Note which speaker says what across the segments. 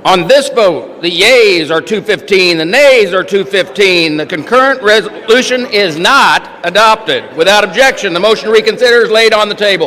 Speaker 1: On this vote, the yeas are 215, the nays are 215. The concurrent resolution is not adopted. Without objection, the motion to reconsider is laid on the table.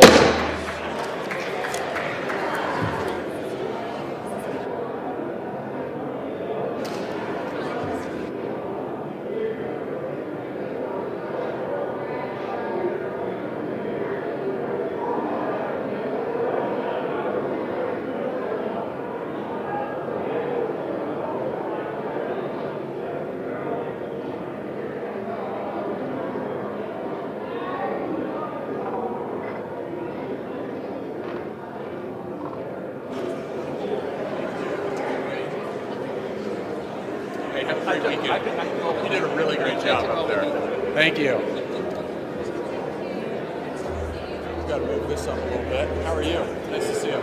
Speaker 2: You did a really great job up there. Thank you. We've got to move this up a little bit. How are you? Nice to see you.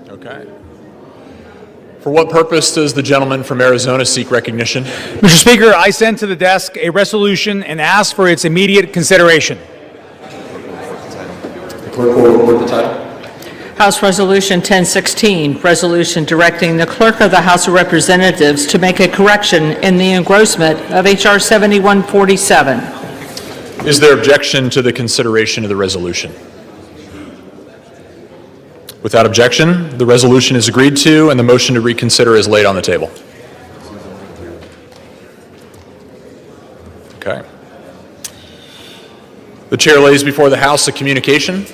Speaker 2: Okay. For what purpose does the gentleman from Arizona seek recognition?
Speaker 3: Mr. Speaker, I sent to the desk a resolution and asked for its immediate consideration.
Speaker 2: The clerk will report the title.
Speaker 4: House Resolution 1016, resolution directing the Clerk of the House of Representatives to make a correction in the engrossment of H.R. 7147.
Speaker 2: Is there objection to the consideration of the resolution? Without objection, the resolution is agreed to and the motion to reconsider is laid on the table. Okay. The chair lays before the House a communication.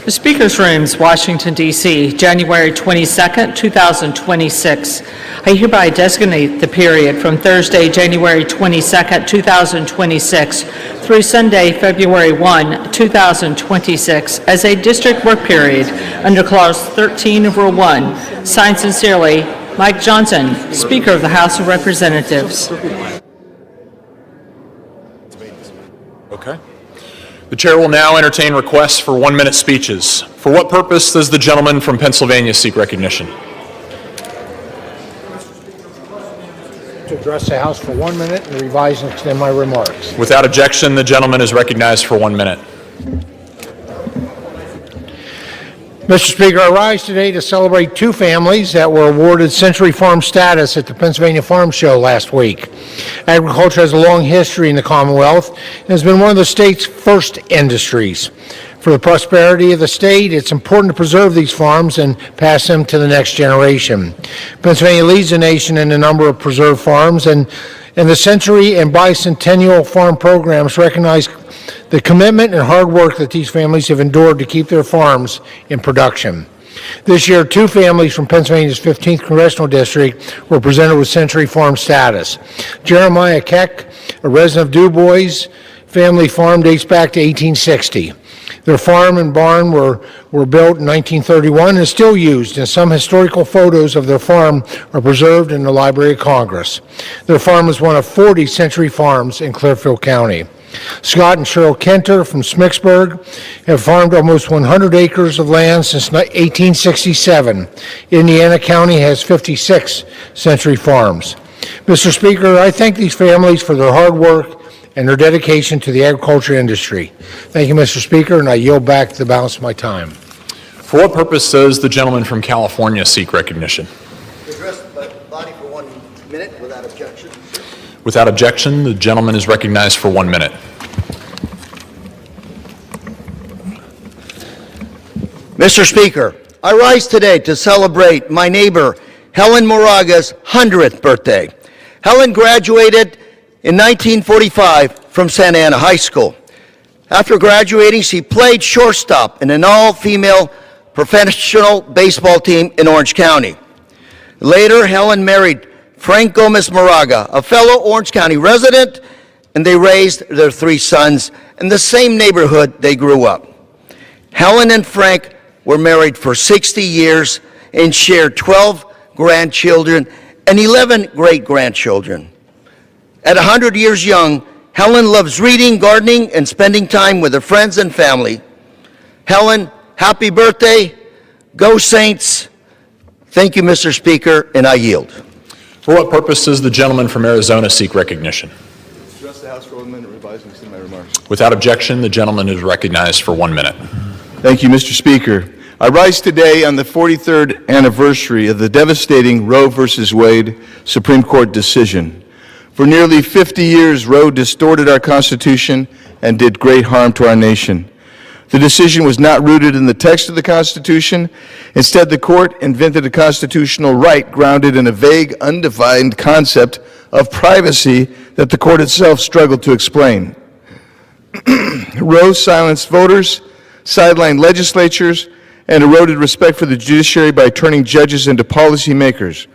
Speaker 4: The Speaker's Rooms, Washington, D.C., January 22nd, 2026. I hereby designate the period from Thursday, January 22nd, 2026 through Sunday, February 1, 2026 as a district work period under Clause 13 of Rule 1. Signed sincerely, Mike Johnson, Speaker of the House of Representatives.
Speaker 2: Okay. The chair will now entertain requests for 1-minute speeches. For what purpose does the gentleman from Pennsylvania seek recognition?
Speaker 5: To address the House for 1 minute and revise and extend my remarks.
Speaker 2: Without objection, the gentleman is recognized for 1 minute.
Speaker 5: Mr. Speaker, I rise today to celebrate two families that were awarded Century Farm status at the Pennsylvania Farm Show last week. Agriculture has a long history in the Commonwealth and has been one of the state's first industries. For the prosperity of the state, it's important to preserve these farms and pass them to the next generation. Pennsylvania leads the nation in the number of preserved farms, and the Century and Bicentennial Farm programs recognize the commitment and hard work that these families have endured to keep their farms in production. This year, two families from Pennsylvania's 15th Congressional District were presented with Century Farm status. Jeremiah Keck, a resident of DuBois family farm, dates back to 1860. Their farm and barn were built in 1931 and still used, and some historical photos of their farm are preserved in the Library of Congress. Their farm is one of 40 Century farms in Clearfield County. Scott and Cheryl Kenter from Smicksburg have farmed almost 100 acres of land since 1867. Indiana County has 56 Century farms. Mr. Speaker, I thank these families for their hard work and their dedication to the agriculture industry. Thank you, Mr. Speaker, and I yield back the balance of my time.
Speaker 2: For what purpose does the gentleman from California seek recognition?
Speaker 6: To address the body for 1 minute without objection.
Speaker 2: Without objection, the gentleman is recognized for 1 minute.
Speaker 6: Mr. Speaker, I rise today to celebrate my neighbor Helen Moraga's 100th birthday. Helen graduated in 1945 from Santa Ana High School. After graduating, she played shortstop in an all-female professional baseball team in Orange County. Later, Helen married Frank Gomez Moraga, a fellow Orange County resident, and they raised their 3 sons in the same neighborhood they grew up. Helen and Frank were married for 60 years and shared 12 grandchildren and 11 great-grandchildren. At 100 years young, Helen loves reading, gardening, and spending time with her friends and family. Helen, happy birthday. Go Saints. Thank you, Mr. Speaker, and I yield.
Speaker 2: For what purpose does the gentleman from Arizona seek recognition?
Speaker 7: Address the House for 1 minute, revising some of my remarks.
Speaker 2: Without objection, the gentleman is recognized for 1 minute.
Speaker 7: Thank you, Mr. Speaker. I rise today on the 43rd anniversary of the devastating Roe v. Wade Supreme Court decision. For nearly 50 years, Roe distorted our Constitution and did great harm to our nation. The decision was not rooted in the text of the Constitution. Instead, the court invented a constitutional right grounded in a vague, undefined concept of privacy that the court itself struggled to explain. Roe silenced voters, sidelined legislatures, and eroded respect for the judiciary by turning judges into policymakers.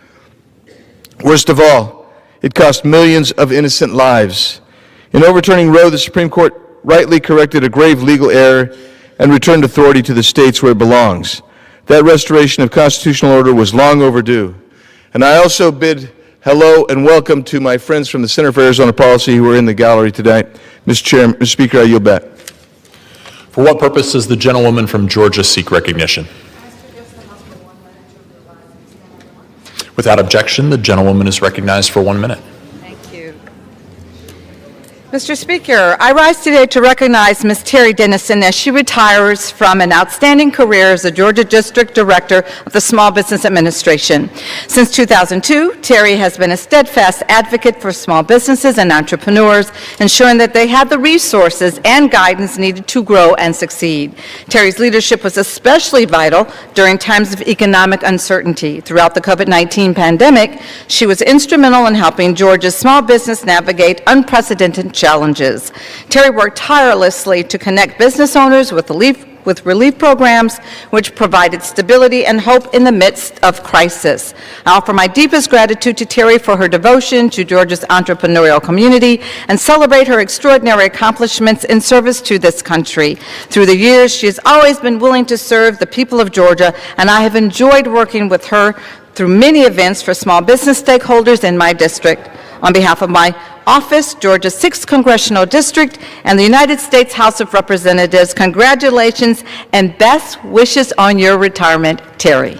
Speaker 7: Worst of all, it cost millions of innocent lives. In overturning Roe, the Supreme Court rightly corrected a grave legal error and returned authority to the states where it belongs. That restoration of constitutional order was long overdue. And I also bid hello and welcome to my friends from the Center for Arizona Policy who are in the gallery tonight. Mr. Speaker, I yield back.
Speaker 2: For what purpose does the gentlewoman from Georgia seek recognition? Without objection, the gentlewoman is recognized for 1 minute.
Speaker 8: Thank you. Mr. Speaker, I rise today to recognize Ms. Terry Dennison as she retires from an outstanding career as the Georgia District Director of the Small Business Administration. Since 2002, Terry has been a steadfast advocate for small businesses and entrepreneurs, ensuring that they have the resources and guidance needed to grow and succeed. Terry's leadership was especially vital during times of economic uncertainty. Throughout the COVID-19 pandemic, she was instrumental in helping Georgia's small business navigate unprecedented challenges. Terry worked tirelessly to connect business owners with relief programs, which provided stability and hope in the midst of crisis. I offer my deepest gratitude to Terry for her devotion to Georgia's entrepreneurial community and celebrate her extraordinary accomplishments in service to this country. Through the years, she has always been willing to serve the people of Georgia, and I have enjoyed working with her through many events for small business stakeholders in my district. On behalf of my office, Georgia's 6th Congressional District, and the United States House of Representatives, congratulations and best wishes on your retirement, Terry.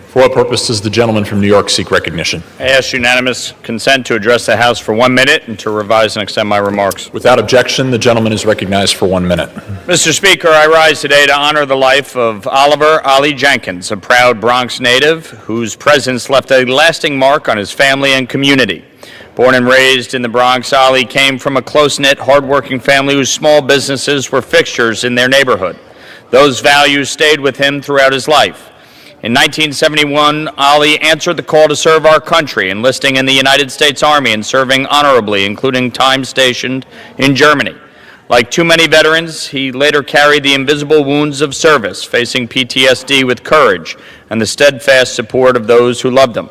Speaker 2: For what purpose does the gentleman from New York seek recognition?
Speaker 9: I ask unanimous consent to address the House for 1 minute and to revise and extend my remarks.
Speaker 2: Without objection, the gentleman is recognized for 1 minute.
Speaker 9: Mr. Speaker, I rise today to honor the life of Oliver Ali Jenkins, a proud Bronx native whose presence left a lasting mark on his family and community. Born and raised in the Bronx, Ali came from a close-knit, hardworking family whose small businesses were fixtures in their neighborhood. Those values stayed with him throughout his life. In 1971, Ali answered the call to serve our country, enlisting in the United States Army and serving honorably, including time stationed in Germany. Like too many veterans, he later carried the invisible wounds of service, facing PTSD with courage and the steadfast support of those who loved him.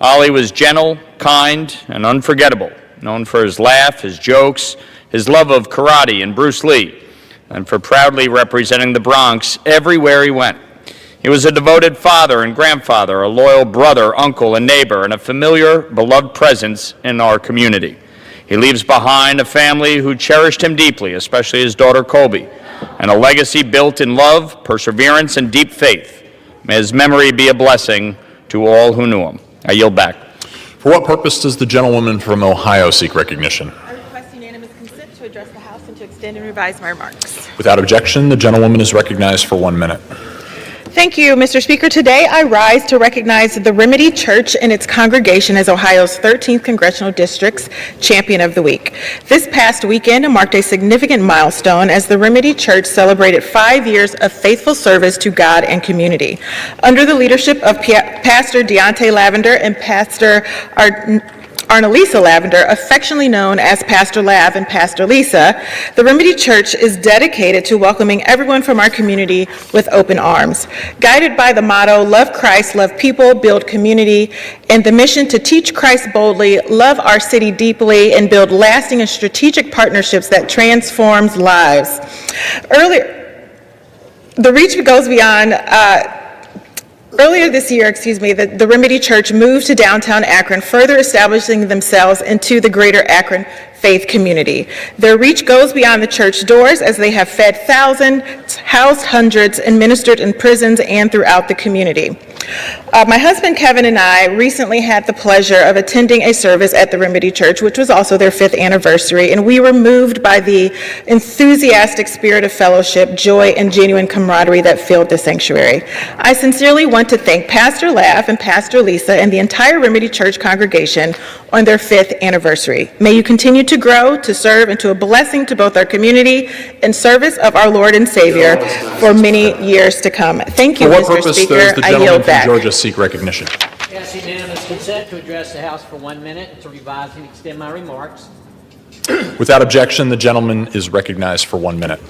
Speaker 9: Ali was gentle, kind, and unforgettable, known for his laugh, his jokes, his love of karate and Bruce Lee, and for proudly representing the Bronx everywhere he went. He was a devoted father and grandfather, a loyal brother, uncle, and neighbor, and a familiar, beloved presence in our community. He leaves behind a family who cherished him deeply, especially his daughter Colby, and a legacy built in love, perseverance, and deep faith. May his memory be a blessing to all who knew him. I yield back.
Speaker 2: For what purpose does the gentlewoman from Ohio seek recognition?
Speaker 10: I request unanimous consent to address the House and to extend and revise my remarks.
Speaker 2: Without objection, the gentlewoman is recognized for 1 minute.
Speaker 10: Thank you, Mr. Speaker. Today, I rise to recognize the Remedy Church and its congregation as Ohio's 13th Congressional District's Champion of the Week. This past weekend marked a significant milestone as the Remedy Church celebrated 5 years of faithful service to God and community. Under the leadership of Pastor Deontay Lavender and Pastor Arnalisa Lavender, affectionately known as Pastor Lav and Pastor Lisa, the Remedy Church is dedicated to welcoming everyone from our community with open arms. Guided by the motto, love Christ, love people, build community, and the mission to teach Christ boldly, love our city deeply, and build lasting and strategic partnerships that transforms lives. The reach goes beyond Earlier this year, the Remedy Church moved to downtown Akron, further establishing themselves into the greater Akron faith community. Their reach goes beyond the church doors as they have fed thousands, housed hundreds, and ministered in prisons and throughout the community. My husband Kevin and I recently had the pleasure of attending a service at the Remedy Church, which was also their 5th anniversary, and we were moved by the enthusiastic spirit of fellowship, joy, and genuine camaraderie that filled the sanctuary. I sincerely want to thank Pastor Lav and Pastor Lisa and the entire Remedy Church congregation on their 5th anniversary. May you continue to grow, to serve, and to a blessing to both our community in service of our Lord and Savior for many years to come. Thank you, Mr. Speaker. I yield back.
Speaker 2: Georgia seek recognition.
Speaker 11: Yes, unanimous consent to address the House for 1 minute and to revise and extend my remarks.
Speaker 2: Without objection, the gentleman is recognized for 1 minute.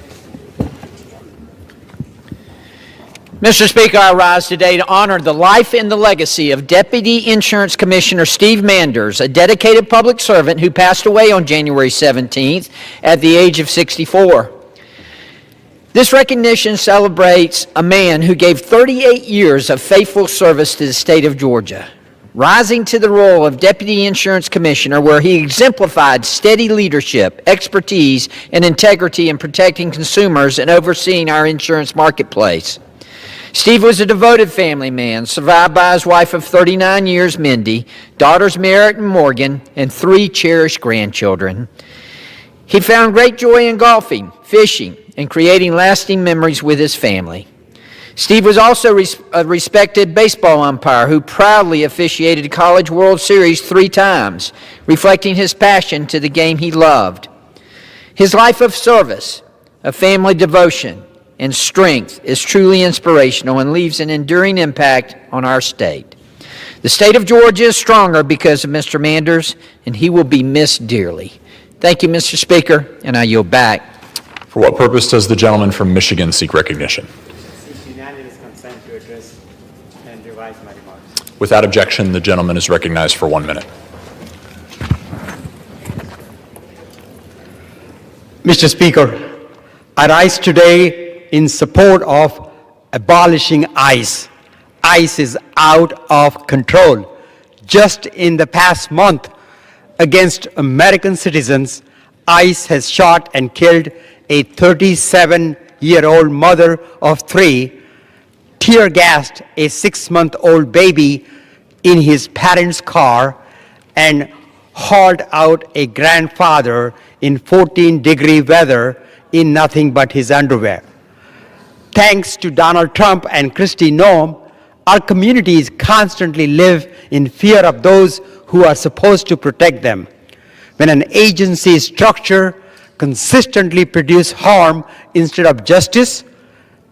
Speaker 11: Mr. Speaker, I rise today to honor the life and the legacy of Deputy Insurance Commissioner Steve Manders, a dedicated public servant who passed away on January 17th at the age of 64. This recognition celebrates a man who gave 38 years of faithful service to the state of Georgia, rising to the role of Deputy Insurance Commissioner, where he exemplified steady leadership, expertise, and integrity in protecting consumers and overseeing our insurance marketplace. Steve was a devoted family man, survived by his wife of 39 years, Mindy, daughters Merritt and Morgan, and 3 cherished grandchildren. He found great joy in golfing, fishing, and creating lasting memories with his family. Steve was also a respected baseball umpire who proudly officiated the College World Series 3 times, reflecting his passion to the game he loved. His life of service, of family devotion, and strength is truly inspirational and leaves an enduring impact on our state. The state of Georgia is stronger because of Mr. Manders, and he will be missed dearly. Thank you, Mr. Speaker, and I yield back.
Speaker 2: For what purpose does the gentleman from Michigan seek recognition?
Speaker 12: Unanimous consent to address and revise my remarks.
Speaker 2: Without objection, the gentleman is recognized for 1 minute.
Speaker 12: Mr. Speaker, I rise today in support of abolishing ICE. ICE is out of control. Just in the past month, against American citizens, ICE has shot and killed a 37-year-old mother of 3, tear-gassed a 6-month-old baby in his parents' car, and hauled out a grandfather in 14-degree weather in nothing but his underwear. Thanks to Donald Trump and Kristi Noem, our communities constantly live in fear of those who are supposed to protect them. When an agency's structure consistently produces harm instead of justice,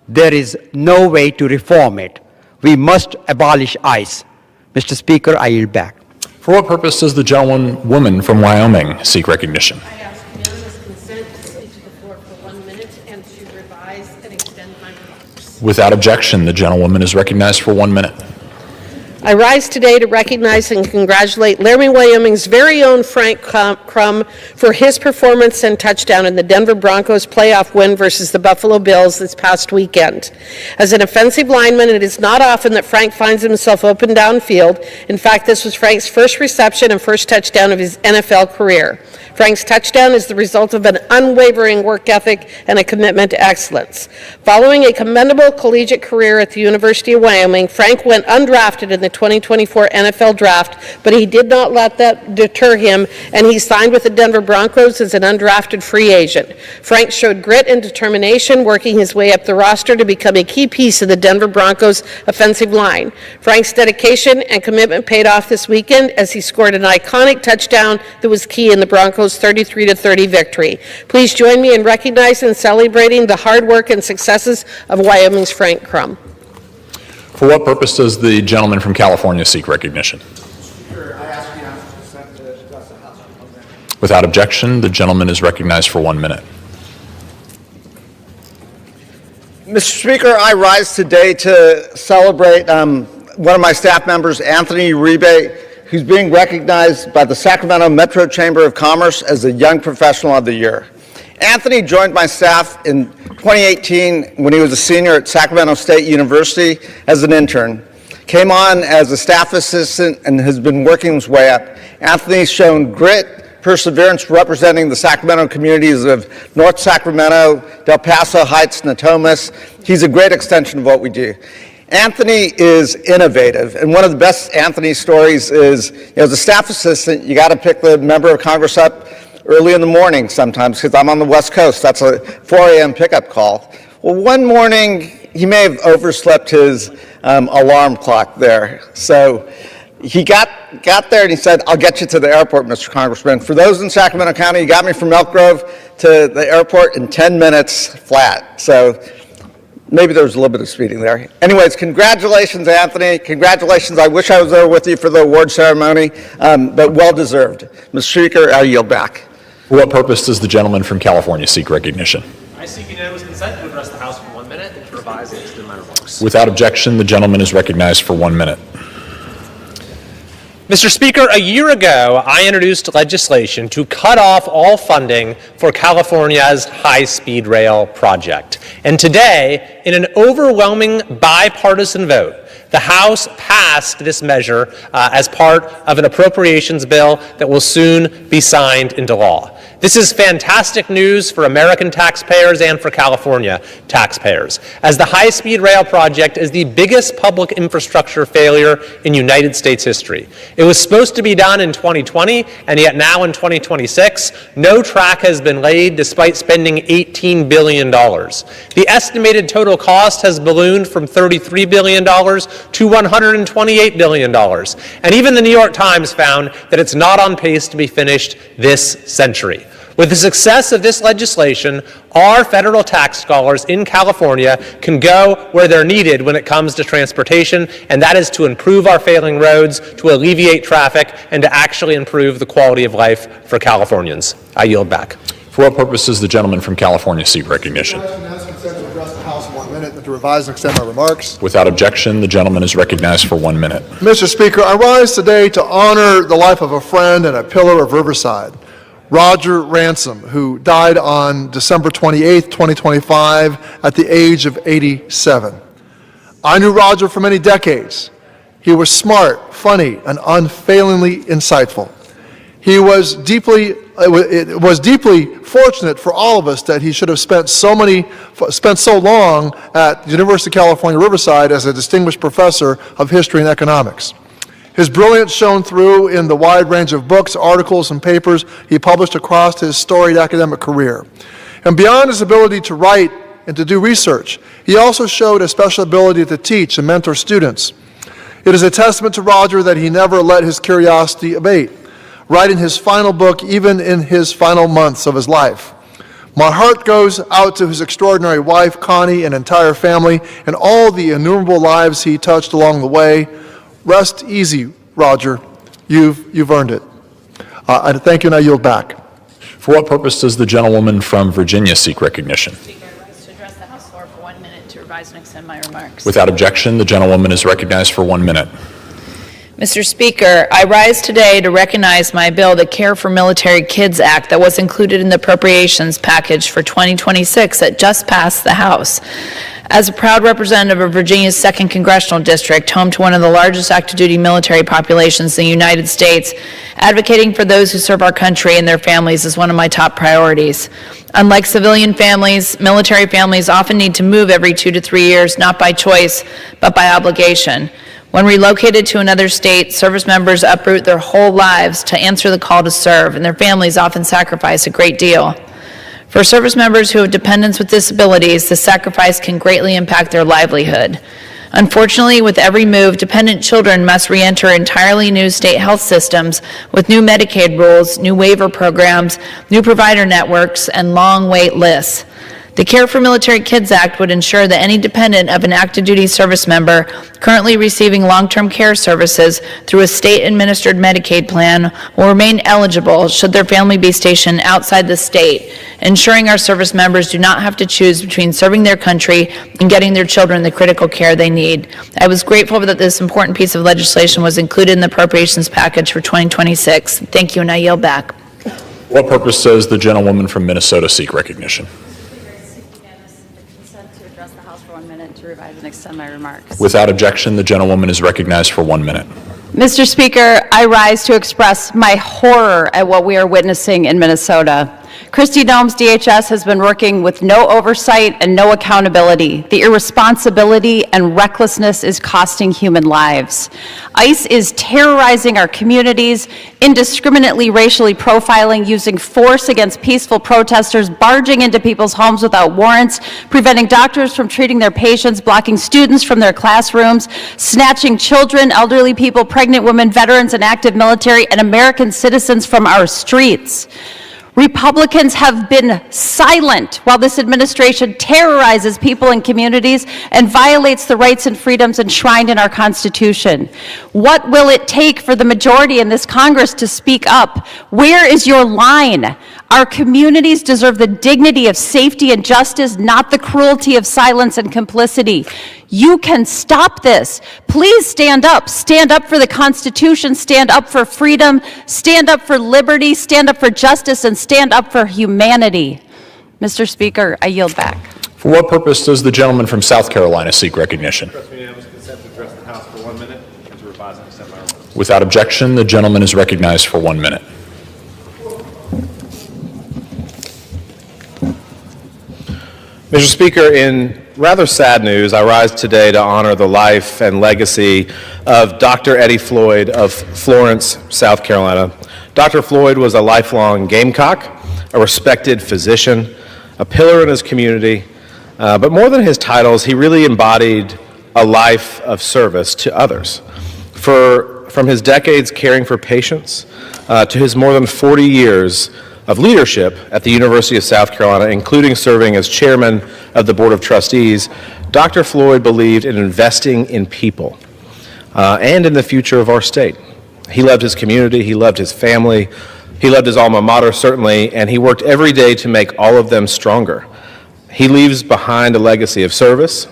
Speaker 12: there is no way to reform it. We must abolish ICE. Mr. Speaker, I yield back.
Speaker 2: For what purpose does the gentlewoman from Wyoming seek recognition?
Speaker 13: I ask unanimous consent to speak to the floor for 1 minute and to revise and extend my remarks.
Speaker 2: Without objection, the gentlewoman is recognized for 1 minute.
Speaker 13: I rise today to recognize and congratulate Laramie, Wyoming's very own Frank Crum for his performance and touchdown in the Denver Broncos playoff win versus the Buffalo Bills this past weekend. As an offensive lineman, it is not often that Frank finds himself open downfield. In fact, this was Frank's first reception and first touchdown of his NFL career. Frank's touchdown is the result of an unwavering work ethic and a commitment to excellence. Following a commendable collegiate career at the University of Wyoming, Frank went undrafted in the 2024 NFL Draft, but he did not let that deter him, and he signed with the Denver Broncos as an undrafted free agent. Frank showed grit and determination, working his way up the roster to become a key piece of the Denver Broncos offensive line. Frank's dedication and commitment paid off this weekend as he scored an iconic touchdown that was key in the Broncos' 33-30 victory. Please join me in recognizing and celebrating the hard work and successes of Wyoming's Frank Crum.
Speaker 2: For what purpose does the gentleman from California seek recognition? Without objection, the gentleman is recognized for 1 minute.
Speaker 6: Mr. Speaker, I rise today to celebrate one of my staff members, Anthony Uribe, who's being recognized by the Sacramento Metro Chamber of Commerce as the Young Professional of the Year. Anthony joined my staff in 2018 when he was a senior at Sacramento State University as an intern. Came on as a staff assistant and has been working his way up. Anthony's shown grit, perseverance representing the Sacramento communities of North Sacramento, Del Paso Heights, Natomas. He's a great extension of what we do. Anthony is innovative, and one of the best Anthony stories is, as a staff assistant, you got to pick the member of Congress up early in the morning sometimes, because I'm on the West Coast. That's a 4 a.m. pickup call. Well, one morning, he may have overslept his alarm clock there. So he got there and he said, "I'll get you to the airport, Mr. Congressman." For those in Sacramento County, he got me from Elk Grove to the airport in 10 minutes flat. So maybe there was a little bit of speeding there. Anyways, congratulations, Anthony. Congratulations. I wish I was there with you for the award ceremony, but well-deserved. Mr. Speaker, I yield back.
Speaker 2: For what purpose does the gentleman from California seek recognition?
Speaker 14: I seek unanimous consent to address the House for 1 minute and to revise and extend my remarks.
Speaker 2: Without objection, the gentleman is recognized for 1 minute.
Speaker 14: Mr. Speaker, a year ago, I introduced legislation to cut off all funding for California's high-speed rail project. And today, in an overwhelming bipartisan vote, the House passed this measure as part of an appropriations bill that will soon be signed into law. This is fantastic news for American taxpayers and for California taxpayers, as the high-speed rail project is the biggest public infrastructure failure in United States history. It was supposed to be done in 2020, and yet now in 2026, no track has been laid despite spending $18 billion. The estimated total cost has ballooned from $33 billion to $128 billion. And even the New York Times found that it's not on pace to be finished this century. With the success of this legislation, our federal tax dollars in California can go where they're needed when it comes to transportation, and that is to improve our failing roads, to alleviate traffic, and to actually improve the quality of life for Californians. I yield back.
Speaker 2: For what purpose does the gentleman from California seek recognition?
Speaker 15: To revise and extend my remarks.
Speaker 2: Without objection, the gentleman is recognized for 1 minute.
Speaker 15: Mr. Speaker, I rise today to honor the life of a friend and a pillar of Riverside, Roger Ransom, who died on December 28, 2025, at the age of 87. I knew Roger for many decades. He was smart, funny, and unfailingly insightful. It was deeply fortunate for all of us that he should have spent so long at the University of California, Riverside as a distinguished professor of history and economics. His brilliance shone through in the wide range of books, articles, and papers he published across his storied academic career. And beyond his ability to write and to do research, he also showed a special ability to teach and mentor students. It is a testament to Roger that he never let his curiosity abate, writing his final book even in his final months of his life. My heart goes out to his extraordinary wife, Connie, and entire family, and all the innumerable lives he touched along the way. Rest easy, Roger. You've earned it. I thank you, and I yield back.
Speaker 2: For what purpose does the gentlewoman from Virginia seek recognition?
Speaker 16: Speaker, I rise to address the House floor for 1 minute to revise and extend my remarks.
Speaker 2: Without objection, the gentlewoman is recognized for 1 minute.
Speaker 16: Mr. Speaker, I rise today to recognize my bill, the Care for Military Kids Act, that was included in the appropriations package for 2026 that just passed the House. As a proud representative of Virginia's 2nd Congressional District, home to one of the largest active duty military populations in the United States, advocating for those who serve our country and their families is one of my top priorities. Unlike civilian families, military families often need to move every 2 to 3 years, not by choice, but by obligation. When relocated to another state, service members uproot their whole lives to answer the call to serve, and their families often sacrifice a great deal. For service members who have dependents with disabilities, the sacrifice can greatly impact their livelihood. Unfortunately, with every move, dependent children must re-enter entirely new state health systems with new Medicaid rules, new waiver programs, new provider networks, and long wait lists. The Care for Military Kids Act would ensure that any dependent of an active duty service member currently receiving long-term care services through a state-administered Medicaid plan will remain eligible should their family be stationed outside the state, ensuring our service members do not have to choose between serving their country and getting their children the critical care they need. I was grateful that this important piece of legislation was included in the appropriations package for 2026. Thank you, and I yield back.
Speaker 2: What purpose does the gentlewoman from Minnesota seek recognition?
Speaker 17: To revise and extend my remarks.
Speaker 2: Without objection, the gentlewoman is recognized for 1 minute.
Speaker 17: Mr. Speaker, I rise to express my horror at what we are witnessing in Minnesota. Kristi Noem's DHS has been working with no oversight and no accountability. The irresponsibility and recklessness is costing human lives. ICE is terrorizing our communities, indiscriminately racially profiling, using force against peaceful protesters, barging into people's homes without warrants, preventing doctors from treating their patients, blocking students from their classrooms, snatching children, elderly people, pregnant women, veterans, and active military, and American citizens from our streets. Republicans have been silent while this administration terrorizes people and communities and violates the rights and freedoms enshrined in our Constitution. What will it take for the majority in this Congress to speak up? Where is your line? Our communities deserve the dignity of safety and justice, not the cruelty of silence and complicity. You can stop this. Please stand up. Stand up for the Constitution. Stand up for freedom. Stand up for liberty. Stand up for justice, and stand up for humanity. Mr. Speaker, I yield back.
Speaker 2: For what purpose does the gentleman from South Carolina seek recognition? Without objection, the gentleman is recognized for 1 minute.
Speaker 18: Mr. Speaker, in rather sad news, I rise today to honor the life and legacy of Dr. Eddie Floyd of Florence, South Carolina. Dr. Floyd was a lifelong Gamecock, a respected physician, a pillar in his community, but more than his titles, he really embodied a life of service to others. From his decades caring for patients to his more than 40 years of leadership at the University of South Carolina, including serving as chairman of the Board of Trustees, Dr. Floyd believed in investing in people and in the future of our state. He loved his community, he loved his family, he loved his alma mater, certainly, and he worked every day to make all of them stronger. He leaves behind a legacy of service,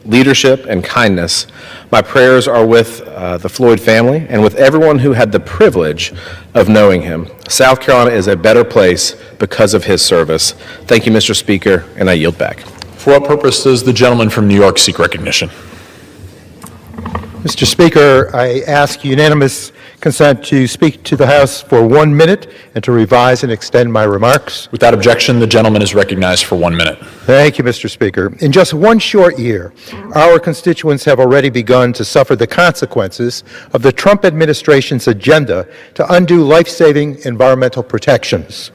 Speaker 18: leadership, and kindness. My prayers are with the Floyd family and with everyone who had the privilege of knowing him. South Carolina is a better place because of his service. Thank you, Mr. Speaker, and I yield back.
Speaker 2: For what purpose does the gentleman from New York seek recognition?
Speaker 19: Mr. Speaker, I ask unanimous consent to speak to the House for 1 minute and to revise and extend my remarks.
Speaker 2: Without objection, the gentleman is recognized for 1 minute.
Speaker 19: Thank you, Mr. Speaker. In just one short year, our constituents have already begun to suffer the consequences of the Trump administration's agenda to undo life-saving environmental protections.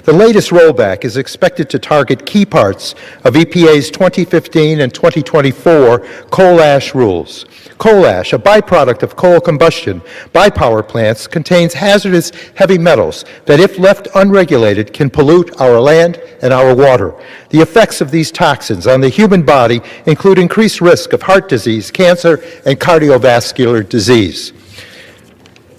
Speaker 19: The latest rollback is expected to target key parts of EPA's 2015 and 2024 coal ash rules. Coal ash, a byproduct of coal combustion by power plants, contains hazardous heavy metals that, if left unregulated, can pollute our land and our water. The effects of these toxins on the human body include increased risk of heart disease, cancer, and cardiovascular disease.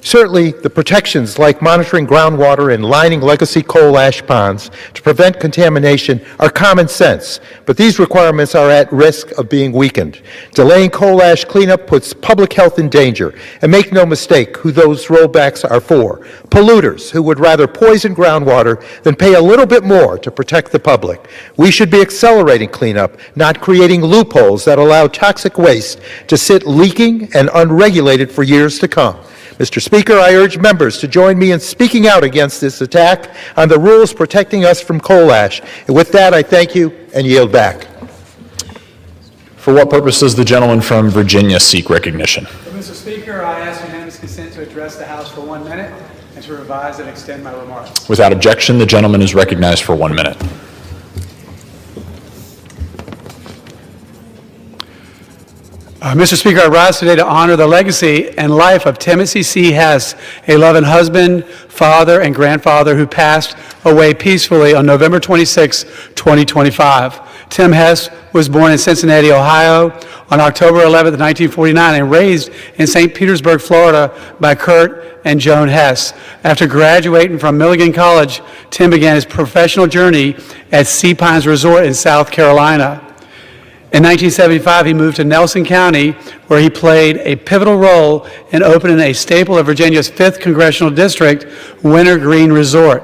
Speaker 19: Certainly, the protections like monitoring groundwater and lining legacy coal ash ponds to prevent contamination are common sense, but these requirements are at risk of being weakened. Delaying coal ash cleanup puts public health in danger, and make no mistake who those rollbacks are for: polluters who would rather poison groundwater than pay a little bit more to protect the public. We should be accelerating cleanup, not creating loopholes that allow toxic waste to sit leaking and unregulated for years to come. Mr. Speaker, I urge members to join me in speaking out against this attack on the rules protecting us from coal ash. And with that, I thank you and yield back.
Speaker 2: For what purpose does the gentleman from Virginia seek recognition?
Speaker 3: Mr. Speaker, I ask unanimous consent to address the House for 1 minute and to revise and extend my remarks.
Speaker 2: Without objection, the gentleman is recognized for 1 minute.
Speaker 3: Mr. Speaker, I rise today to honor the legacy and life of Timothy C. Hess, a loving husband, father, and grandfather who passed away peacefully on November 26, 2025. Tim Hess was born in Cincinnati, Ohio on October 11, 1949, and raised in St. Petersburg, Florida by Kurt and Joan Hess. After graduating from Milligan College, Tim began his professional journey at Sea Pines Resort in South Carolina. In 1975, he moved to Nelson County, where he played a pivotal role in opening a staple of Virginia's 5th Congressional District, Winter Green Resort.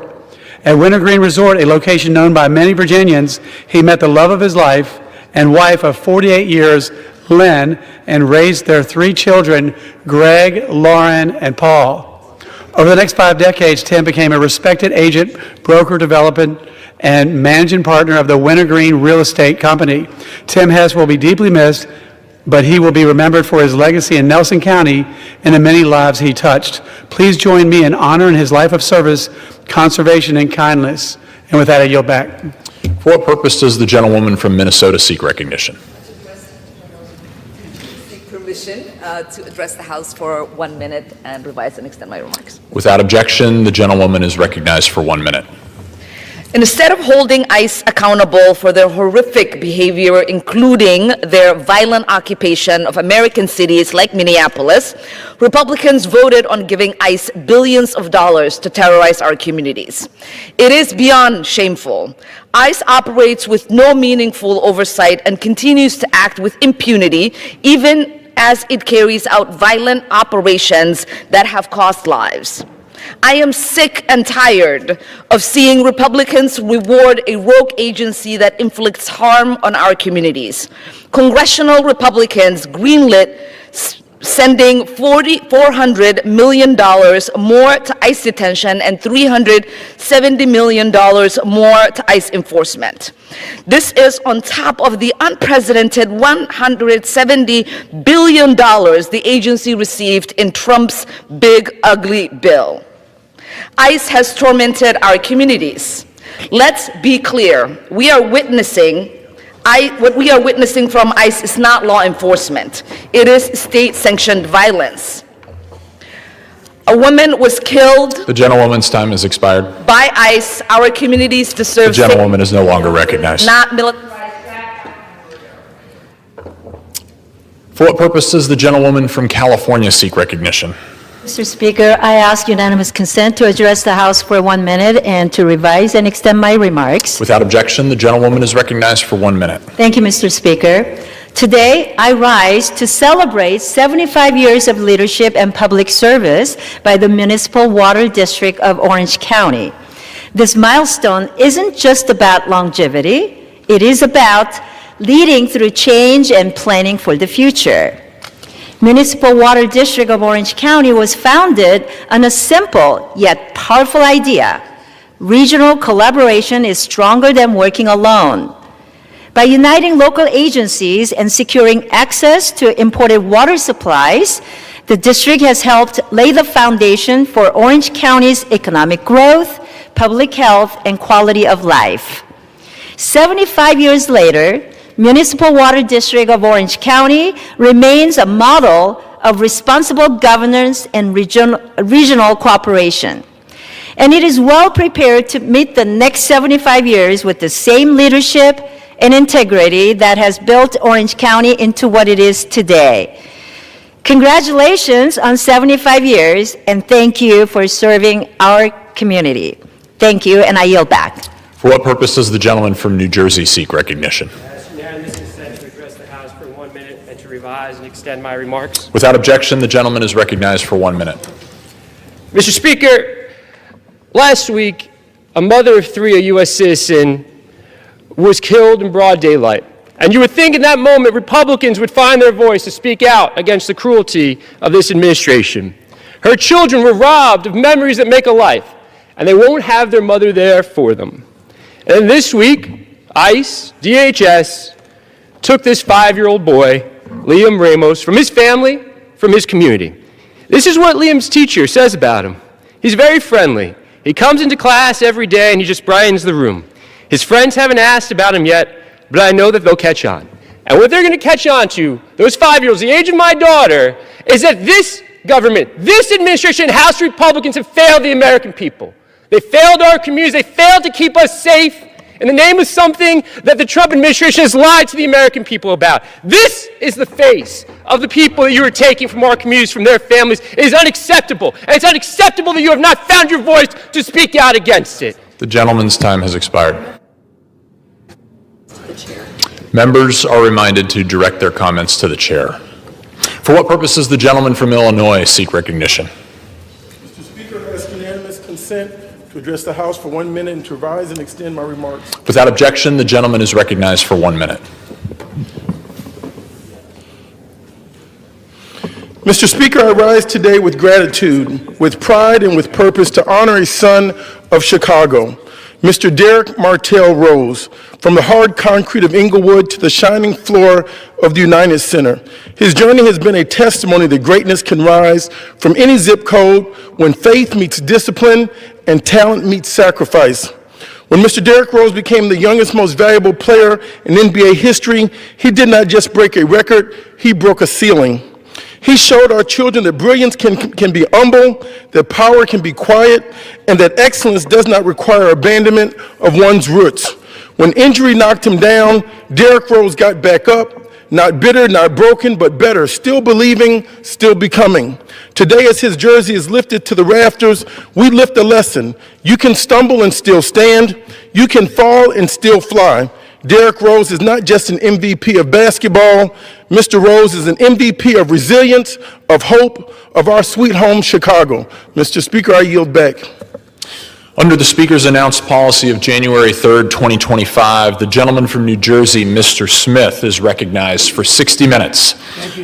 Speaker 3: At Winter Green Resort, a location known by many Virginians, he met the love of his life and wife of 48 years, Lynn, and raised their 3 children, Greg, Lauren, and Paul. Over the next 5 decades, Tim became a respected agent, broker, development, and managing partner of the Wintergreen Real Estate Company. Tim Hess will be deeply missed, but he will be remembered for his legacy in Nelson County and the many lives he touched. Please join me in honoring his life of service, conservation, and kindness. And with that, I yield back.
Speaker 2: For what purpose does the gentlewoman from Minnesota seek recognition?
Speaker 20: Seek permission to address the House for 1 minute and revise and extend my remarks.
Speaker 2: Without objection, the gentlewoman is recognized for 1 minute.
Speaker 20: Instead of holding ICE accountable for their horrific behavior, including their violent occupation of American cities like Minneapolis, Republicans voted on giving ICE billions of dollars to terrorize our communities. It is beyond shameful. ICE operates with no meaningful oversight and continues to act with impunity, even as it carries out violent operations that have cost lives. I am sick and tired of seeing Republicans reward a rogue agency that inflicts harm on our communities. Congressional Republicans greenlit sending $400 million more to ICE detention and $370 million more to ICE enforcement. This is on top of the unprecedented $170 billion the agency received in Trump's big, ugly bill. ICE has tormented our communities. Let's be clear. What we are witnessing from ICE is not law enforcement. It is state-sanctioned violence. A woman was killed.
Speaker 2: The gentlewoman's time has expired.
Speaker 20: By ICE. Our communities deserve.
Speaker 2: The gentlewoman is no longer recognized.
Speaker 20: Not militarized.
Speaker 2: For what purpose does the gentlewoman from California seek recognition?
Speaker 21: Mr. Speaker, I ask unanimous consent to address the House for 1 minute and to revise and extend my remarks.
Speaker 2: Without objection, the gentlewoman is recognized for 1 minute.
Speaker 21: Thank you, Mr. Speaker. Today, I rise to celebrate 75 years of leadership and public service by the Municipal Water District of Orange County. This milestone isn't just about longevity, it is about leading through change and planning for the future. Municipal Water District of Orange County was founded on a simple yet powerful idea. Regional collaboration is stronger than working alone. By uniting local agencies and securing access to imported water supplies, the district has helped lay the foundation for Orange County's economic growth, public health, and quality of life. 75 years later, Municipal Water District of Orange County remains a model of responsible governance and regional cooperation. And it is well prepared to meet the next 75 years with the same leadership and integrity that has built Orange County into what it is today. Congratulations on 75 years, and thank you for serving our community. Thank you, and I yield back.
Speaker 2: For what purpose does the gentleman from New Jersey seek recognition?
Speaker 1: Unanimous consent to address the House for 1 minute and to revise and extend my remarks.
Speaker 2: Without objection, the gentleman is recognized for 1 minute.
Speaker 1: Mr. Speaker, last week, a mother of three, a U.S. citizen, was killed in broad daylight. And you would think in that moment Republicans would find their voice to speak out against the cruelty of this administration. Her children were robbed of memories that make a life, and they won't have their mother there for them. And this week, ICE, DHS, took this 5-year-old boy, Liam Ramos, from his family, from his community. This is what Liam's teacher says about him. He's very friendly. He comes into class every day and he just brightens the room. His friends haven't asked about him yet, but I know that they'll catch on. And what they're going to catch on to, those 5-year-olds, the age of my daughter, is that this government, this administration, and House Republicans have failed the American people. They failed our communities. They failed to keep us safe in the name of something that the Trump administration has lied to the American people about. This is the face of the people that you are taking from our communities, from their families. It is unacceptable. And it's unacceptable that you have not found your voice to speak out against it.
Speaker 2: The gentleman's time has expired. Members are reminded to direct their comments to the chair. For what purpose does the gentleman from Illinois seek recognition?
Speaker 22: Mr. Speaker, I ask unanimous consent to address the House for 1 minute and to revise and extend my remarks.
Speaker 2: Without objection, the gentleman is recognized for 1 minute.
Speaker 22: Mr. Speaker, I rise today with gratitude, with pride, and with purpose to honor a son of Chicago, Mr. Derek Martell Rose, from the hard concrete of Inglewood to the shining floor of the United Center. His journey has been a testimony that greatness can rise from any zip code when faith meets discipline and talent meets sacrifice. When Mr. Derrick Rose became the youngest, most valuable player in NBA history, he did not just break a record, he broke a ceiling. He showed our children that brilliance can be humble, that power can be quiet, and that excellence does not require abandonment of one's roots. When injury knocked him down, Derrick Rose got back up, not bitter, not broken, but better, still believing, still becoming. Today, as his jersey is lifted to the rafters, we lift a lesson. You can stumble and still stand. You can fall and still fly. Derrick Rose is not just an MVP of basketball. Mr. Rose is an MVP of resilience, of hope, of our sweet home, Chicago. Mr. Speaker, I yield back.
Speaker 2: Under the Speaker's announced policy of January 3rd, 2025, the gentleman from New Jersey, Mr. Smith, is recognized for 60 minutes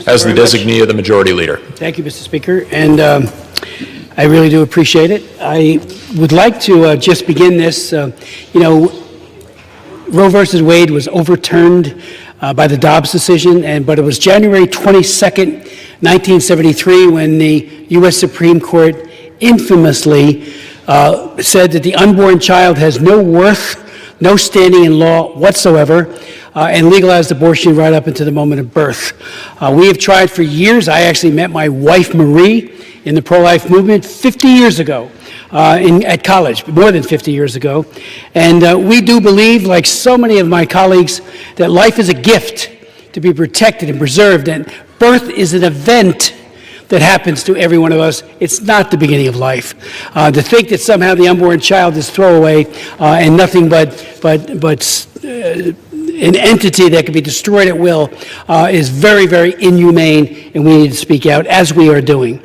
Speaker 2: as the designee of the Majority Leader.
Speaker 23: Thank you, Mr. Speaker, and I really do appreciate it. I would like to just begin this, Roe versus Wade was overturned by the Dobbs decision, but it was January 22nd, 1973, when the U.S. Supreme Court infamously said that the unborn child has no worth, no standing in law whatsoever, and legalized abortion right up into the moment of birth. We have tried for years. I actually met my wife, Marie, in the pro-life movement 50 years ago. At college, more than 50 years ago. And we do believe, like so many of my colleagues, that life is a gift to be protected and preserved, and birth is an event that happens to every one of us. It's not the beginning of life. To think that somehow the unborn child is throwaway and nothing but an entity that can be destroyed at will is very, very inhumane, and we need to speak out, as we are doing.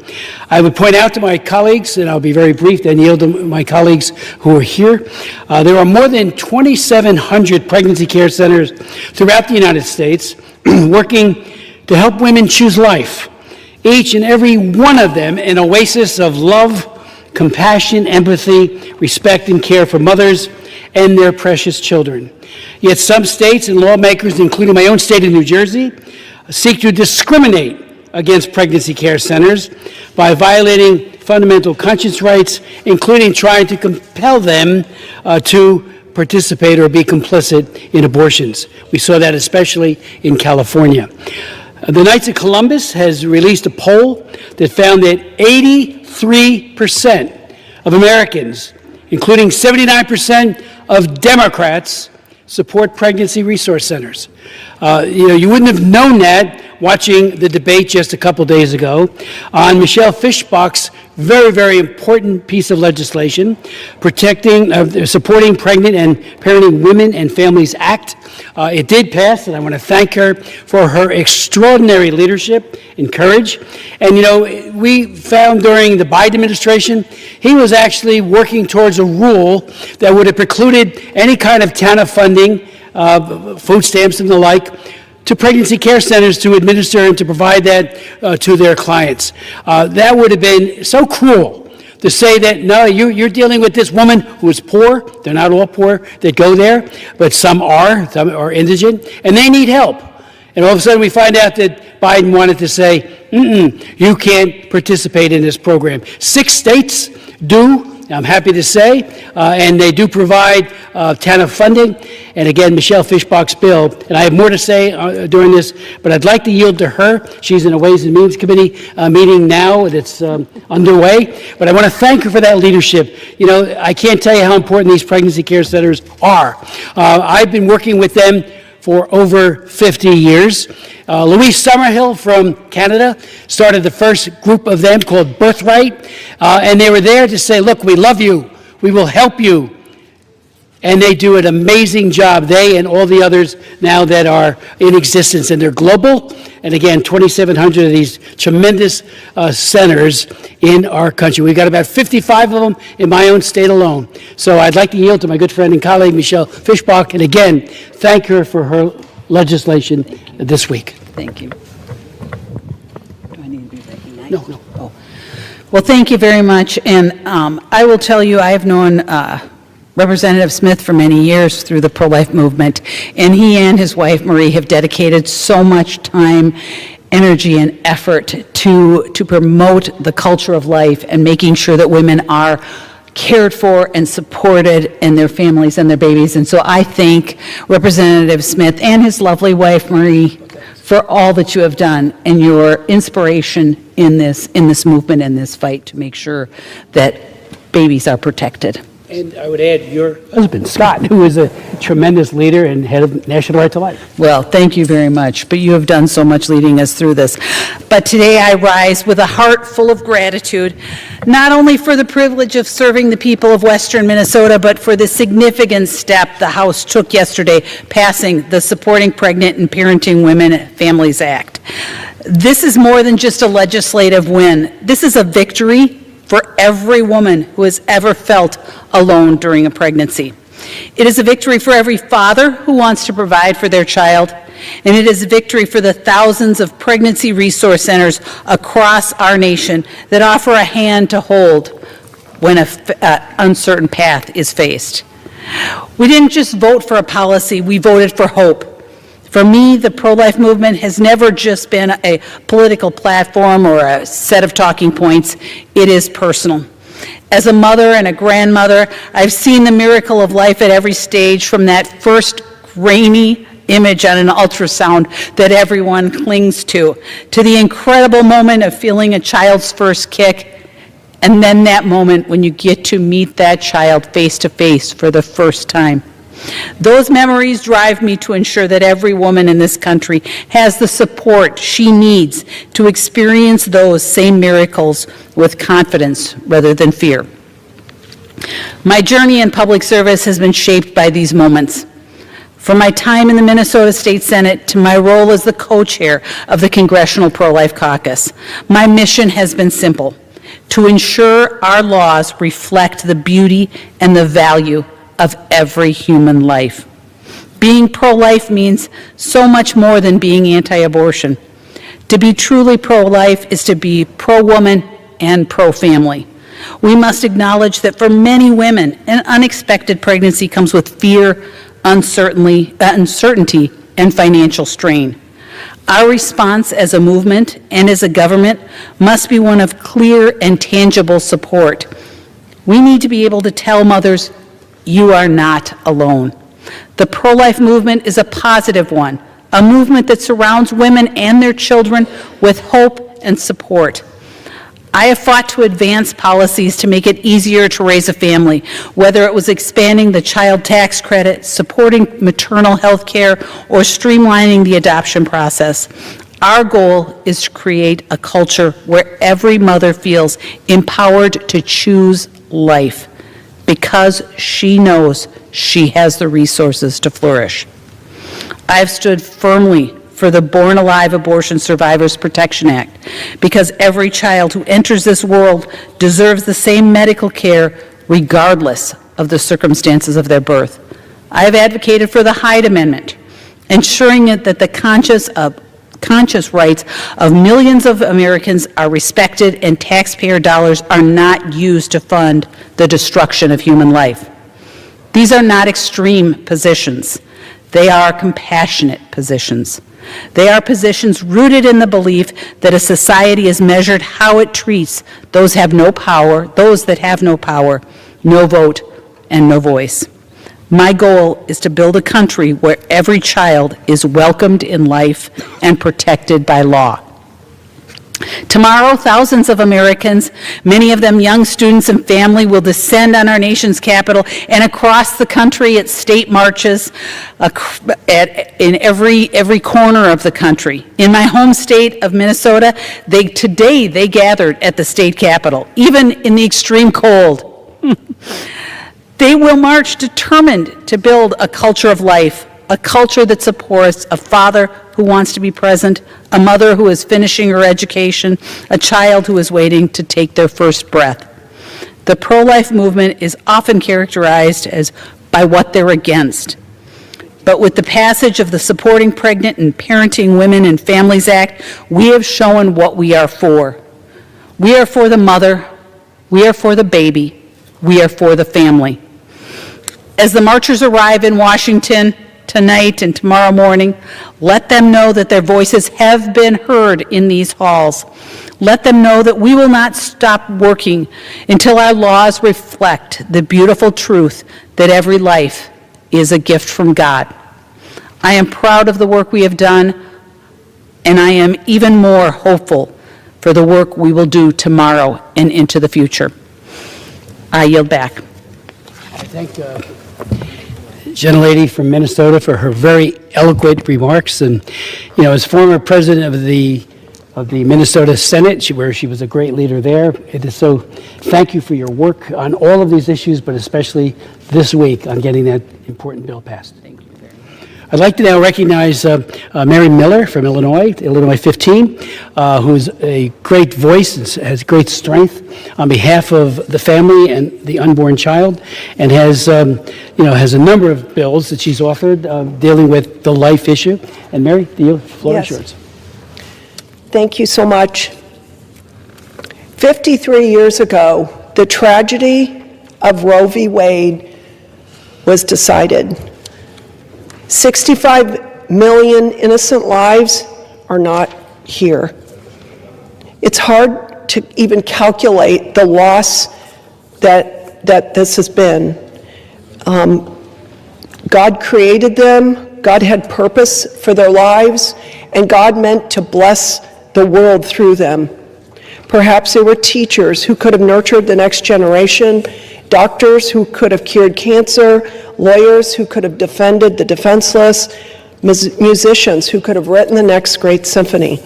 Speaker 23: I would point out to my colleagues, and I'll be very brief, then yield to my colleagues who are here, there are more than 2,700 pregnancy care centers throughout the United States working to help women choose life. Each and every one of them an oasis of love, compassion, empathy, respect, and care for mothers and their precious children. Yet some states and lawmakers, including my own state of New Jersey, seek to discriminate against pregnancy care centers by violating fundamental conscience rights, including trying to compel them to participate or be complicit in abortions. We saw that especially in California. The Knights of Columbus has released a poll that found that 83% of Americans, including 79% of Democrats, support pregnancy resource centers. You wouldn't have known that watching the debate just a couple days ago on Michelle Fischbach's very, very important piece of legislation supporting Pregnant and Parenting Women and Families Act. It did pass, and I want to thank her for her extraordinary leadership and courage. And, we found during the Biden administration, he was actually working towards a rule that would have precluded any kind of TANF funding, food stamps and the like, to pregnancy care centers to administer and to provide that to their clients. That would have been so cruel to say that, no, you're dealing with this woman who is poor. They're not all poor that go there, but some are indigent, and they need help. And all of a sudden we find out that Biden wanted to say, you can't participate in this program. 6 states do, I'm happy to say, and they do provide TANF funding. And again, Michelle Fischbach's bill, and I have more to say during this, but I'd like to yield to her. She's in a Ways and Means Committee meeting now that's underway. But I want to thank her for that leadership. I can't tell you how important these pregnancy care centers are. I've been working with them for over 50 years. Louise Summerhill from Canada started the first group of them called Birthright, and they were there to say, look, we love you, we will help you. And they do an amazing job, they and all the others now that are in existence, and they're global. And again, 2,700 of these tremendous centers in our country. We've got about 55 of them in my own state alone. So I'd like to yield to my good friend and colleague, Michelle Fischbach, and again, thank her for her legislation this week.
Speaker 21: Thank you. Do I need to be recognized?
Speaker 23: No.
Speaker 21: Oh. Well, thank you very much. And I will tell you, I have known Representative Smith for many years through the pro-life movement, and he and his wife Marie have dedicated so much time, energy, and effort to promote the culture of life and making sure that women are cared for and supported and their families and their babies. And so I thank Representative Smith and his lovely wife Marie for all that you have done and your inspiration in this movement and this fight to make sure that babies are protected.
Speaker 23: And I would add your husband, Scott, who is a tremendous leader and head of National Right to Life.
Speaker 21: Well, thank you very much, but you have done so much leading us through this. But today I rise with a heart full of gratitude, not only for the privilege of serving the people of Western Minnesota, but for the significant step the House took yesterday, passing the Supporting Pregnant and Parenting Women and Families Act. This is more than just a legislative win. This is a victory for every woman who has ever felt alone during a pregnancy. It is a victory for every father who wants to provide for their child, and it is a victory for the thousands of pregnancy resource centers across our nation that offer a hand to hold when an uncertain path is faced. We didn't just vote for a policy, we voted for hope. For me, the pro-life movement has never just been a political platform or a set of talking points. It is personal. As a mother and a grandmother, I've seen the miracle of life at every stage, from that first grainy image on an ultrasound that everyone clings to the incredible moment of feeling a child's first kick, and then that moment when you get to meet that child face to face for the first time. Those memories drive me to ensure that every woman in this country has the support she needs to experience those same miracles with confidence rather than fear. My journey in public service has been shaped by these moments. From my time in the Minnesota State Senate to my role as the co-chair of the Congressional Pro-Life Caucus, my mission has been simple: to ensure our laws reflect the beauty and the value of every human life. Being pro-life means so much more than being anti-abortion. To be truly pro-life is to be pro-woman and pro-family. We must acknowledge that for many women, an unexpected pregnancy comes with fear, uncertainty, and financial strain. Our response as a movement and as a government must be one of clear and tangible support. We need to be able to tell mothers, you are not alone. The pro-life movement is a positive one, a movement that surrounds women and their children with hope and support.
Speaker 4: I have fought to advance policies to make it easier to raise a family, whether it was expanding the child tax credit, supporting maternal health care, or streamlining the adoption process. Our goal is to create a culture where every mother feels empowered to choose life because she knows she has the resources to flourish. I have stood firmly for the Born Alive Abortion Survivors Protection Act, because every child who enters this world deserves the same medical care regardless of the circumstances of their birth. I have advocated for the Hyde Amendment, ensuring that the conscious rights of millions of Americans are respected and taxpayer dollars are not used to fund the destruction of human life. These are not extreme positions. They are compassionate positions. They are positions rooted in the belief that a society is measured how it treats those that have no power, no vote, and no voice. My goal is to build a country where every child is welcomed in life and protected by law. Tomorrow, thousands of Americans, many of them young students and family, will descend on our nation's capital and across the country at state marches in every corner of the country. In my home state of Minnesota, today they gathered at the state capitol, even in the extreme cold. They will march determined to build a culture of life, a culture that supports a father who wants to be present, a mother who is finishing her education, a child who is waiting to take their first breath. The pro-life movement is often characterized by what they're against. But with the passage of the Supporting Pregnant and Parenting Women and Families Act, we have shown what we are for. We are for the mother, we are for the baby, we are for the family. As the marchers arrive in Washington tonight and tomorrow morning, let them know that their voices have been heard in these halls. Let them know that we will not stop working until our laws reflect the beautiful truth that every life is a gift from God. I am proud of the work we have done, and I am even more hopeful for the work we will do tomorrow and into the future. I yield back.
Speaker 23: I thank the gentlelady from Minnesota for her very eloquent remarks. And, you know, as former president of the Minnesota Senate, where she was a great leader there, it is so thank you for your work on all of these issues, but especially this week on getting that important bill passed. I'd like to now recognize Mary Miller from Illinois 15, who's a great voice and has great strength on behalf of the family and the unborn child, and has a number of bills that she's authored dealing with the life issue. And Mary, the floor is yours.
Speaker 5: Thank you so much. 53 years ago, the tragedy of Roe v. Wade was decided. 65 million innocent lives are not here. It's hard to even calculate the loss that this has been. God created them, God had purpose for their lives, and God meant to bless the world through them. Perhaps they were teachers who could have nurtured the next generation, doctors who could have cured cancer, lawyers who could have defended the defenseless, musicians who could have written the next great symphony.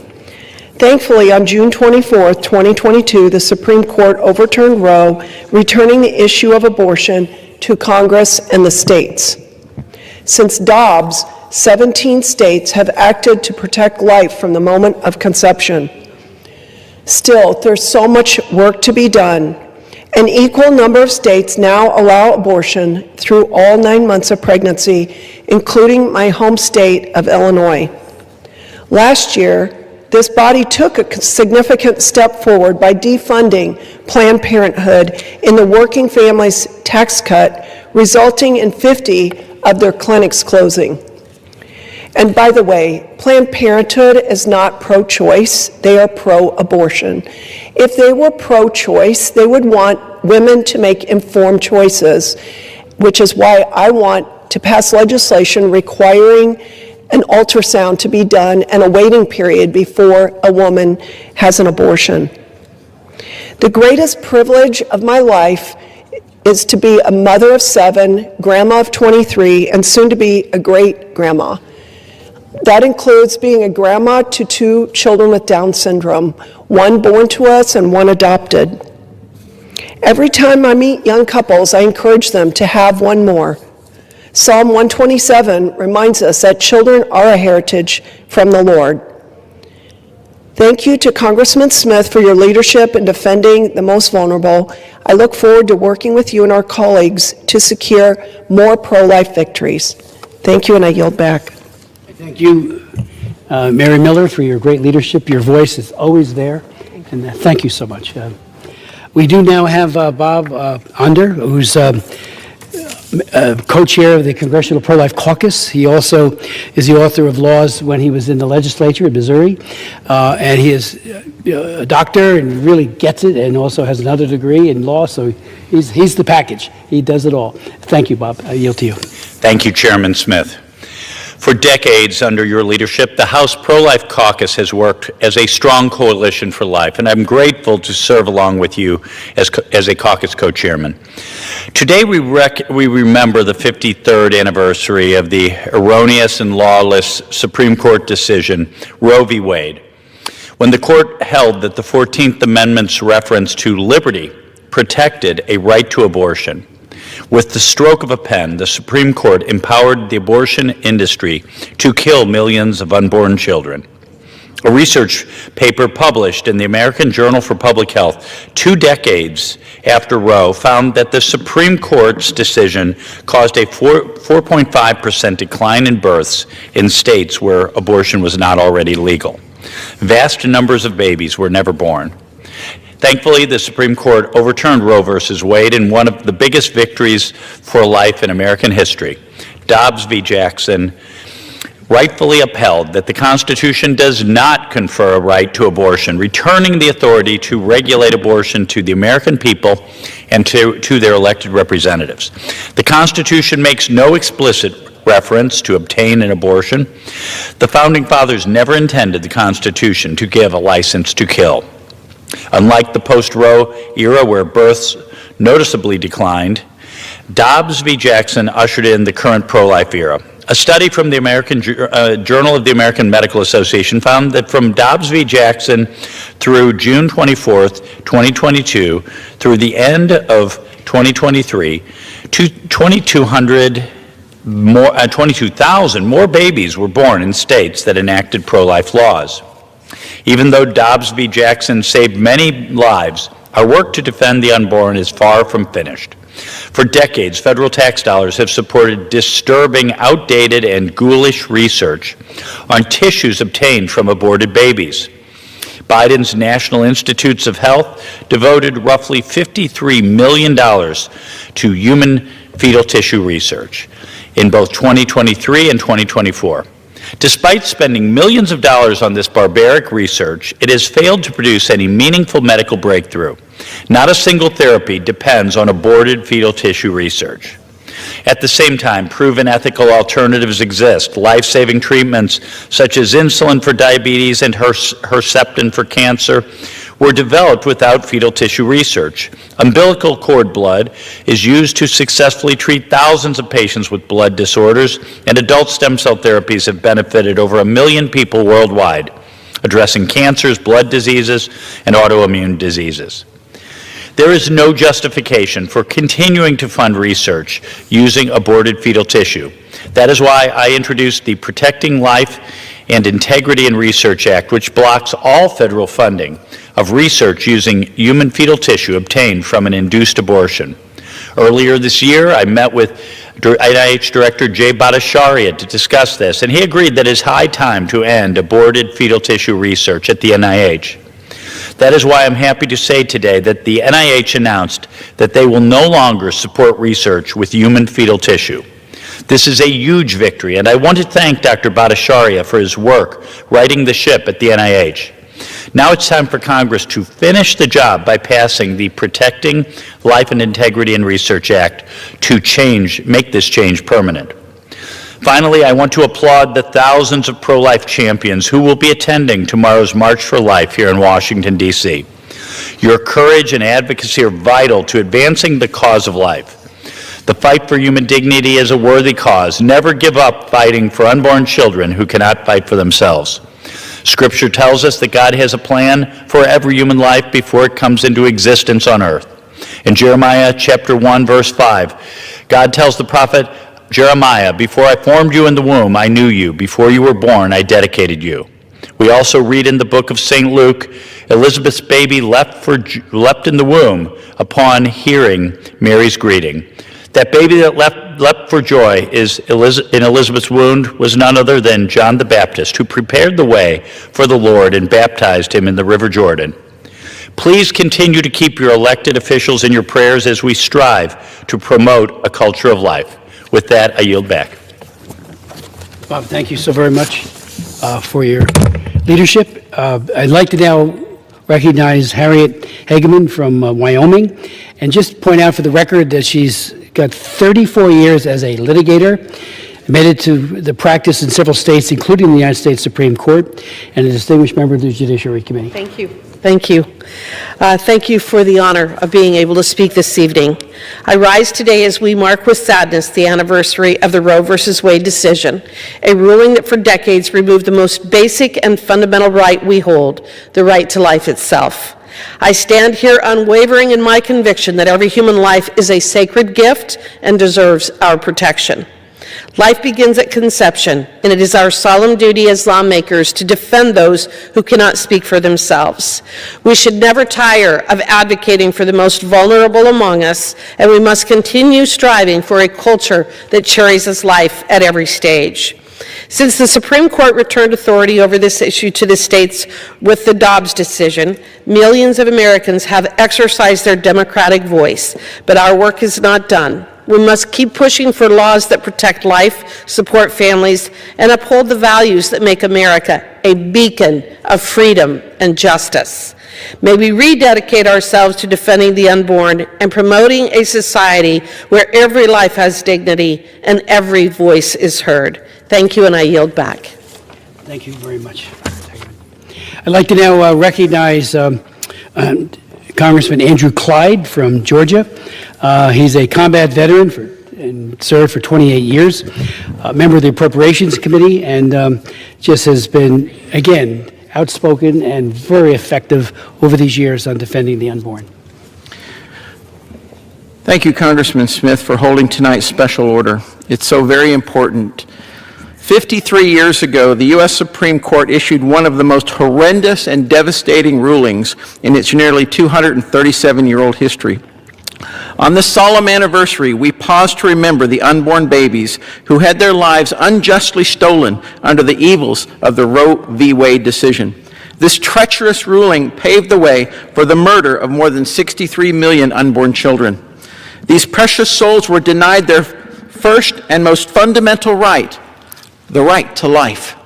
Speaker 5: Thankfully, on June 24, 2022, the Supreme Court overturned Roe, returning the issue of abortion to Congress and the states. Since Dobbs, 17 states have acted to protect life from the moment of conception. Still, there's so much work to be done. An equal number of states now allow abortion through all 9 months of pregnancy, including my home state of Illinois. Last year, this body took a significant step forward by defunding Planned Parenthood in the Working Families Tax Cut, resulting in 50 of their clinics closing. And by the way, Planned Parenthood is not pro-choice, they are pro-abortion. If they were pro-choice, they would want women to make informed choices, which is why I want to pass legislation requiring an ultrasound to be done and a waiting period before a woman has an abortion. The greatest privilege of my life is to be a mother of 7, grandma of 23, and soon to be a great-grandma. That includes being a grandma to 2 children with Down syndrome, one born to us and one adopted. Every time I meet young couples, I encourage them to have one more. Psalm 127 reminds us that children are a heritage from the Lord. Thank you to Congressman Smith for your leadership in defending the most vulnerable. I look forward to working with you and our colleagues to secure more pro-life victories. Thank you, and I yield back.
Speaker 23: Thank you, Mary Miller, for your great leadership. Your voice is always there, and thank you so much. We do now have Bob Under, who's co-chair of the Congressional Pro-Life Caucus. He also is the author of laws when he was in the legislature in Missouri, and he is a doctor and really gets it, and also has another degree in law, so he's the package. He does it all. Thank you, Bob. I yield to you.
Speaker 7: Thank you, Chairman Smith. For decades under your leadership, the House Pro-Life Caucus has worked as a strong coalition for life, and I'm grateful to serve along with you as a caucus co-chairman. Today we remember the 53rd anniversary of the erroneous and lawless Supreme Court decision, Roe v. Wade, when the court held that the 14th Amendment's reference to liberty protected a right to abortion. With the stroke of a pen, the Supreme Court empowered the abortion industry to kill millions of unborn children. A research paper published in the American Journal for Public Health 2 decades after Roe found that the Supreme Court's decision caused a 4.5% decline in births in states where abortion was not already legal. Vast numbers of babies were never born. Thankfully, the Supreme Court overturned Roe v. Wade in one of the biggest victories for life in American history. Dobbs v. Jackson rightfully upheld that the Constitution does not confer a right to abortion, returning the authority to regulate abortion to the American people and to their elected representatives. The Constitution makes no explicit reference to obtain an abortion. The Founding Fathers never intended the Constitution to give a license to kill. Unlike the post-Roe era where births noticeably declined, Dobbs v. Jackson ushered in the current pro-life era. A study from the American Journal of the American Medical Association found that from Dobbs v. Jackson through June 24th, 2022, through the end of 2023, 22,000 more babies were born in states that enacted pro-life laws. Even though Dobbs v. Jackson saved many lives, our work to defend the unborn is far from finished. For decades, federal tax dollars have supported disturbing, outdated, and ghoulish research on tissues obtained from aborted babies. Biden's National Institutes of Health devoted roughly $53 million to human fetal tissue research in both 2023 and 2024. Despite spending millions of dollars on this barbaric research, it has failed to produce any meaningful medical breakthrough. Not a single therapy depends on aborted fetal tissue research. At the same time, proven ethical alternatives exist. Life-saving treatments such as insulin for diabetes and Herceptin for cancer were developed without fetal tissue research. Umbilical cord blood is used to successfully treat thousands of patients with blood disorders, and adult stem cell therapies have benefited over 1 million people worldwide, addressing cancers, blood diseases, and autoimmune diseases. There is no justification for continuing to fund research using aborted fetal tissue. That is why I introduced the Protecting Life and Integrity in Research Act, which blocks all federal funding of research using human fetal tissue obtained from an induced abortion. Earlier this year, I met with NIH Director Jay Bhattacharya to discuss this, and he agreed that it is high time to end aborted fetal tissue research at the NIH. That is why I'm happy to say today that the NIH announced that they will no longer support research with human fetal tissue. This is a huge victory, and I want to thank Dr. Bhattacharya for his work righting the ship at the NIH. Now it's time for Congress to finish the job by passing the Protecting Life and Integrity in Research Act to make this change permanent. Finally, I want to applaud the thousands of pro-life champions who will be attending tomorrow's March for Life here in Washington, D.C. Your courage and advocacy are vital to advancing the cause of life. The fight for human dignity is a worthy cause. Never give up fighting for unborn children who cannot fight for themselves. Scripture tells us that God has a plan for every human life before it comes into existence on earth. In Jeremiah chapter 1, verse 5, God tells the prophet Jeremiah, "Before I formed you in the womb, I knew you. Before you were born, I dedicated you." We also read in the book of St. Luke, Elizabeth's baby leapt in the womb upon hearing Mary's greeting. That baby that leapt for joy in Elizabeth's womb was none other than John the Baptist, who prepared the way for the Lord and baptized him in the River Jordan. Please continue to keep your elected officials in your prayers as we strive to promote a culture of life. With that, I yield back.
Speaker 23: Bob, thank you so very much for your leadership. I'd like to now recognize Harriet Hageman from Wyoming, and just point out for the record that she's got 34 years as a litigator, admitted to the practice in several states, including the United States Supreme Court, and a distinguished member of the Judiciary Committee.
Speaker 13: Thank you. Thank you. Thank you for the honor of being able to speak this evening. I rise today as we mark with sadness the anniversary of the Roe v. Wade decision, a ruling that for decades removed the most basic and fundamental right we hold, the right to life itself. I stand here unwavering in my conviction that every human life is a sacred gift and deserves our protection. Life begins at conception, and it is our solemn duty as lawmakers to defend those who cannot speak for themselves. We should never tire of advocating for the most vulnerable among us, and we must continue striving for a culture that cherishes life at every stage. Since the Supreme Court returned authority over this issue to the states with the Dobbs decision, millions of Americans have exercised their democratic voice, but our work is not done. We must keep pushing for laws that protect life, support families, and uphold the values that make America a beacon of freedom and justice. May we rededicate ourselves to defending the unborn and promoting a society where every life has dignity and every voice is heard. Thank you, and I yield back.
Speaker 23: Thank you very much. I'd like to now recognize Congressman Andrew Clyde from Georgia. He's a combat veteran and served for 28 years, a member of the Appropriations Committee, and just has been, again, outspoken and very effective over these years on defending the unborn.
Speaker 8: Thank you, Congressman Smith, for holding tonight's special order. It's so very important. 53 years ago, the U.S. Supreme Court issued one of the most horrendous and devastating rulings in its nearly 237-year-old history. On this solemn anniversary, we pause to remember the unborn babies who had their lives unjustly stolen under the evils of the Roe v. Wade decision. This treacherous ruling paved the way for the murder of more than 63 million unborn children. These precious souls were denied their first and most fundamental right, the right to life.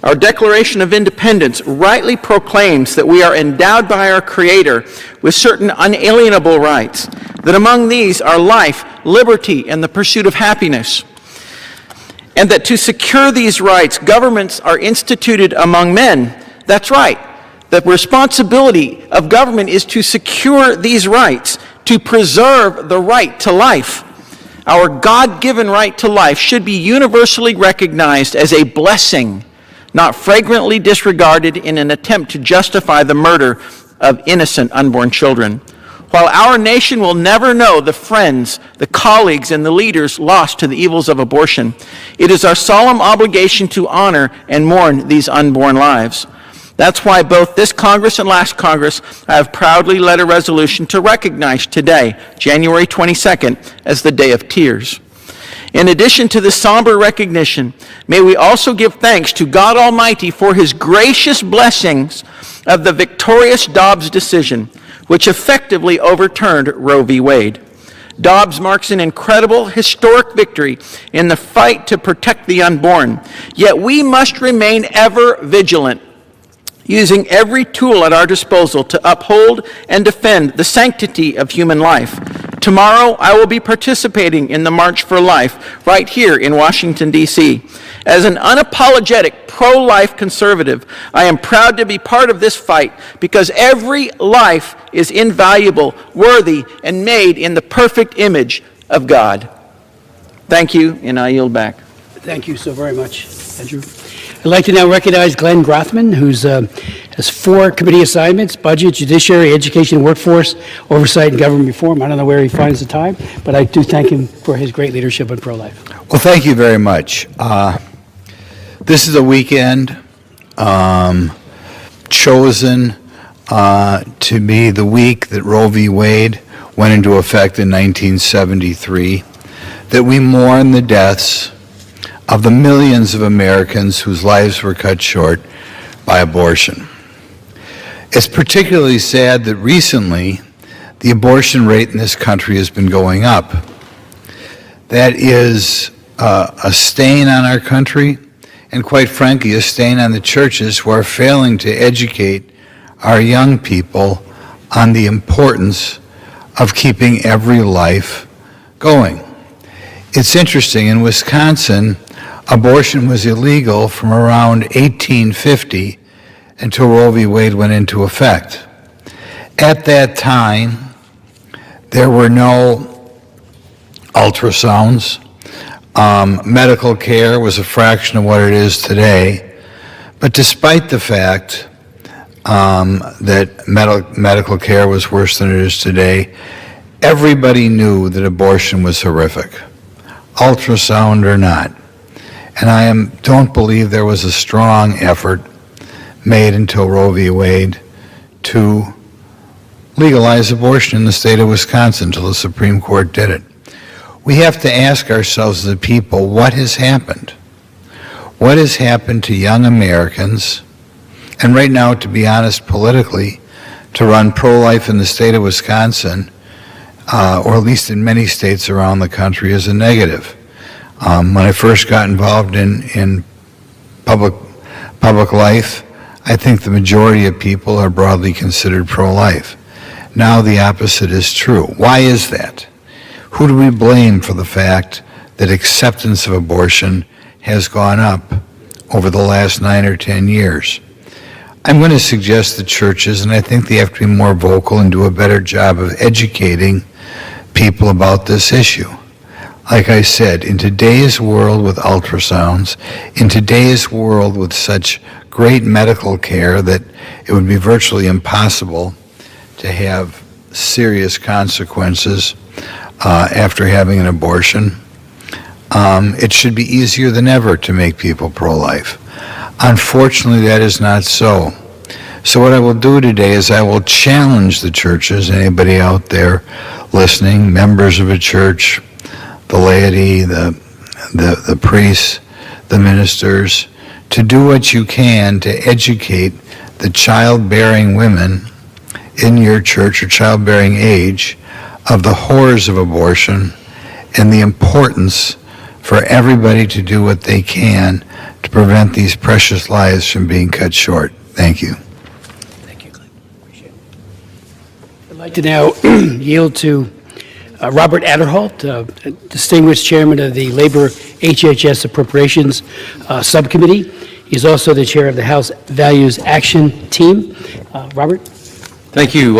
Speaker 8: Our Declaration of Independence rightly proclaims that we are endowed by our Creator with certain unalienable rights, that among these are life, liberty, and the pursuit of happiness. And that to secure these rights, governments are instituted among men. That's right. The responsibility of government is to secure these rights, to preserve the right to life. Our God-given right to life should be universally recognized as a blessing, not flagrantly disregarded in an attempt to justify the murder of innocent unborn children. While our nation will never know the friends, the colleagues, and the leaders lost to the evils of abortion, it is our solemn obligation to honor and mourn these unborn lives. That's why both this Congress and last Congress have proudly led a resolution to recognize today, January 22nd, as the Day of Tears. In addition to the somber recognition, may we also give thanks to God Almighty for His gracious blessings of the victorious Dobbs decision, which effectively overturned Roe v. Wade. Dobbs marks an incredible historic victory in the fight to protect the unborn, yet we must remain ever vigilant, using every tool at our disposal to uphold and defend the sanctity of human life, Tomorrow, I will be participating in the March for Life right here in Washington, D.C. As an unapologetic pro-life conservative, I am proud to be part of this fight because every life is invaluable, worthy, and made in the perfect image of God. Thank you, and I yield back.
Speaker 23: Thank you so very much, Andrew. I'd like to now recognize Glenn Grothman, who has 4 committee assignments: Budget, Judiciary, Education, Workforce, Oversight, and Government Reform. I don't know where he finds the time, but I do thank him for his great leadership on pro-life.
Speaker 9: Well, thank you very much. This is a weekend chosen to be the week that Roe v. Wade went into effect in 1973, that we mourn the deaths of the millions of Americans whose lives were cut short by abortion. It's particularly sad that recently the abortion rate in this country has been going up. That is a stain on our country, and quite frankly, a stain on the churches who are failing to educate our young people on the importance of keeping every life going. It's interesting, in Wisconsin, abortion was illegal from around 1850 until Roe v. Wade went into effect. At that time, there were no ultrasounds. Medical care was a fraction of what it is today. But despite the fact that medical care was worse than it is today, everybody knew that abortion was horrific, ultrasound or not. And I don't believe there was a strong effort made until Roe v. Wade to legalize abortion in the state of Wisconsin until the Supreme Court did it. We have to ask ourselves as a people, what has happened? What has happened to young Americans? And right now, to be honest, politically, to run pro-life in the state of Wisconsin, or at least in many states around the country, is a negative. When I first got involved in public life, I think the majority of people are broadly considered pro-life. Now the opposite is true. Why is that? Who do we blame for the fact that acceptance of abortion has gone up over the last 9 or 10 years? I'm going to suggest the churches, and I think they have to be more vocal and do a better job of educating people about this issue. Like I said, in today's world with ultrasounds, in today's world with such great medical care that it would be virtually impossible to have serious consequences after having an abortion, it should be easier than ever to make people pro-life. Unfortunately, that is not so. So what I will do today is I will challenge the churches, anybody out there listening, members of a church, the laity, the priests, the ministers, to do what you can to educate the childbearing women in your church or childbearing age of the horrors of abortion and the importance for everybody to do what they can to prevent these precious lives from being cut short. Thank you.
Speaker 23: Thank you, Glenn. Appreciate it. I'd like to now yield to Robert Adderholt, distinguished chairman of the Labor HHS Appropriations Subcommittee. He's also the chair of the House Values Action Team. Robert?
Speaker 7: Thank you.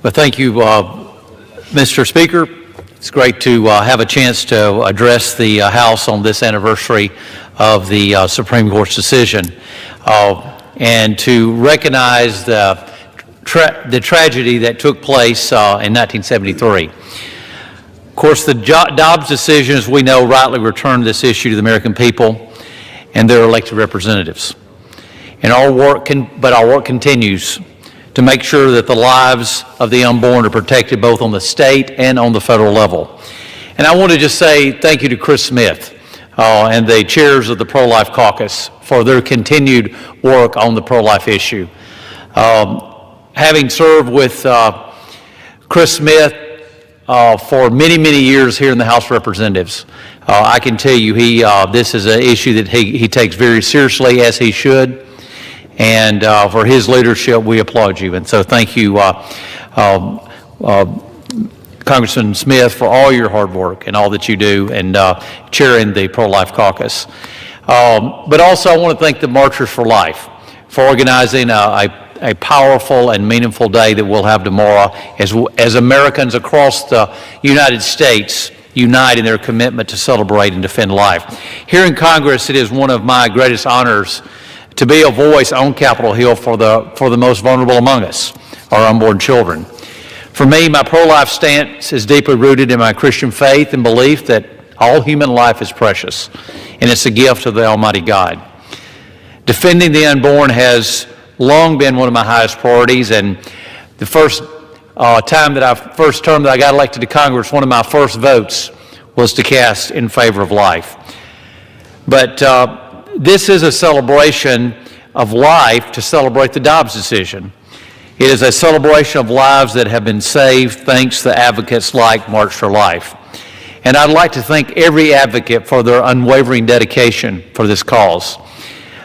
Speaker 7: Thank you, Mr. Speaker. It's great to have a chance to address the House on this anniversary of the Supreme Court's decision and to recognize the tragedy that took place in 1973. Of course, the Dobbs decision, as we know, rightly returned this issue to the American people and their elected representatives. And our work continues to make sure that the lives of the unborn are protected both on the state and on the federal level. And I want to just say thank you to Chris Smith and the chairs of the Pro-Life Caucus for their continued work on the pro-life issue. Having served with Chris Smith for many, many years here in the House of Representatives, I can tell you this is an issue that he takes very seriously, as he should. And for his leadership, we applaud you. And so thank you,
Speaker 10: Congressman Smith, for all your hard work and all that you do, and chairing the Pro-Life Caucus. But also I want to thank the Marchers for Life for organizing a powerful and meaningful day that we'll have tomorrow as Americans across the United States unite in their commitment to celebrate and defend life. Here in Congress, it is one of my greatest honors to be a voice on Capitol Hill for the most vulnerable among us, our unborn children. For me, my pro-life stance is deeply rooted in my Christian faith and belief that all human life is precious, and it's a gift of the Almighty God. Defending the unborn has long been one of my highest priorities, and the first term that I got elected to Congress, one of my first votes was to cast in favor of life. But this is a celebration of life to celebrate the Dobbs decision. It is a celebration of lives that have been saved thanks to advocates like March for Life. And I'd like to thank every advocate for their unwavering dedication for this cause.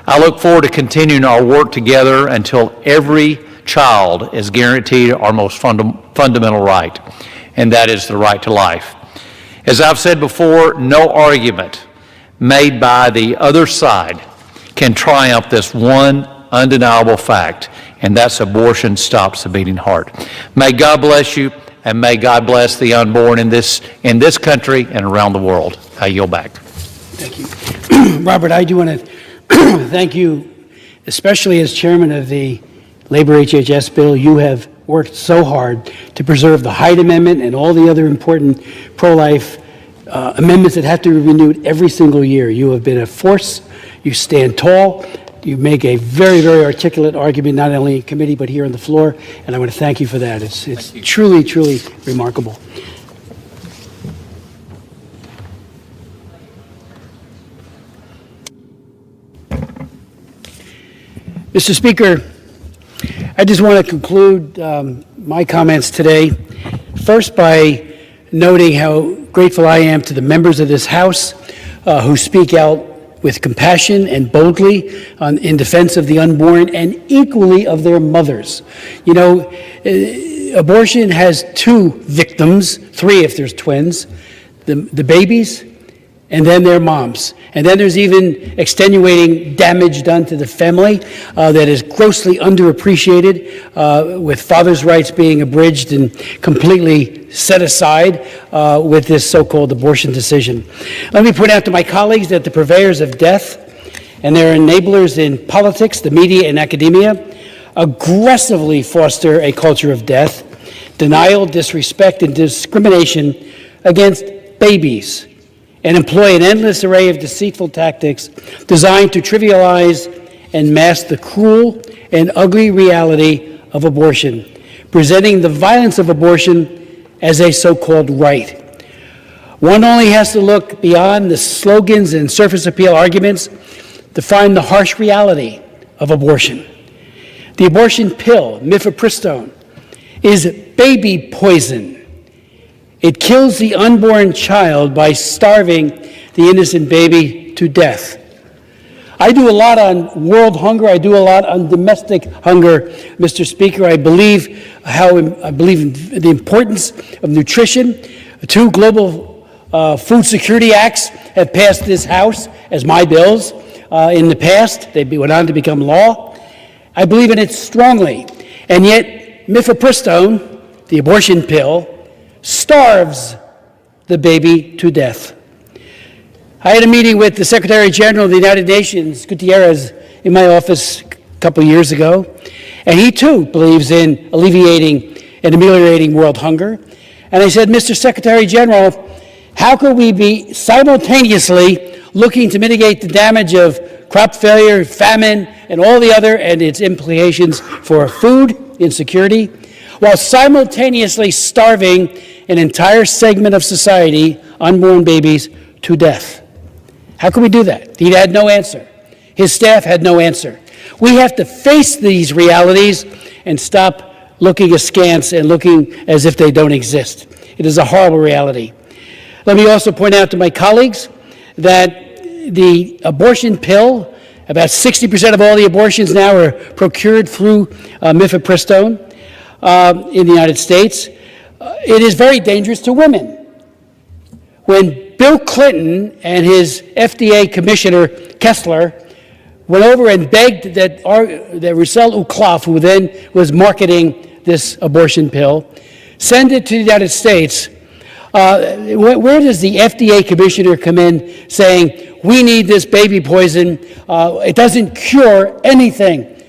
Speaker 10: I look forward to continuing our work together until every child is guaranteed our most fundamental right, and that is the right to life. As I've said before, no argument made by the other side can triumph this one undeniable fact, and that's abortion stops the beating heart. May God bless you, and may God bless the unborn in this country and around the world. I yield back.
Speaker 23: Thank you. Robert, I do want to thank you, especially as chairman of the Labor HHS bill. You have worked so hard to preserve the Hyde Amendment and all the other important pro-life amendments that have to be renewed every single year. You have been a force. You stand tall. You make a very, very articulate argument, not only in committee but here on the floor, and I want to thank you for that. It's truly, truly remarkable. Mr. Speaker, I just want to conclude my comments today, first by noting how grateful I am to the members of this House who speak out with compassion and boldly in defense of the unborn and equally of their mothers. You know, abortion has two victims, three if there's twins, the babies and then their moms. And then there's even extenuating damage done to the family that is grossly underappreciated, with fathers' rights being abridged and completely set aside with this so-called abortion decision. Let me point out to my colleagues that the purveyors of death and their enablers in politics, the media, and academia aggressively foster a culture of death, denial, disrespect, and discrimination against babies, and employ an endless array of deceitful tactics designed to trivialize and mask the cruel and ugly reality of abortion, presenting the violence of abortion as a so-called right. One only has to look beyond the slogans and surface appeal arguments to find the harsh reality of abortion. The abortion pill, mifepristone, is baby poison. It kills the unborn child by starving the innocent baby to death. I do a lot on world hunger. I do a lot on domestic hunger, Mr. Speaker. I believe in the importance of nutrition. Two global food security acts have passed this House as my bills in the past. They went on to become law. I believe in it strongly. And yet, mifepristone, the abortion pill, starves the baby to death. I had a meeting with the Secretary General of the United Nations, Gutierrez, in my office a couple of years ago, and he too believes in alleviating and ameliorating world hunger. And I said, Mr. Secretary General, how could we be simultaneously looking to mitigate the damage of crop failure, famine, and all the other and its implications for food insecurity, while simultaneously starving an entire segment of society, unborn babies, to death? How can we do that? He had no answer. His staff had no answer. We have to face these realities and stop looking askance and looking as if they don't exist. It is a horrible reality. Let me also point out to my colleagues that the abortion pill, about 60% of all the abortions now are procured through mifepristone in the United States. it is very dangerous to women. When Bill Clinton and his FDA Commissioner Kessler went over and begged that Roussel Uclaf, who then was marketing this abortion pill, send it to the United States, where does the FDA Commissioner come in saying, we need this baby poison, it doesn't cure anything,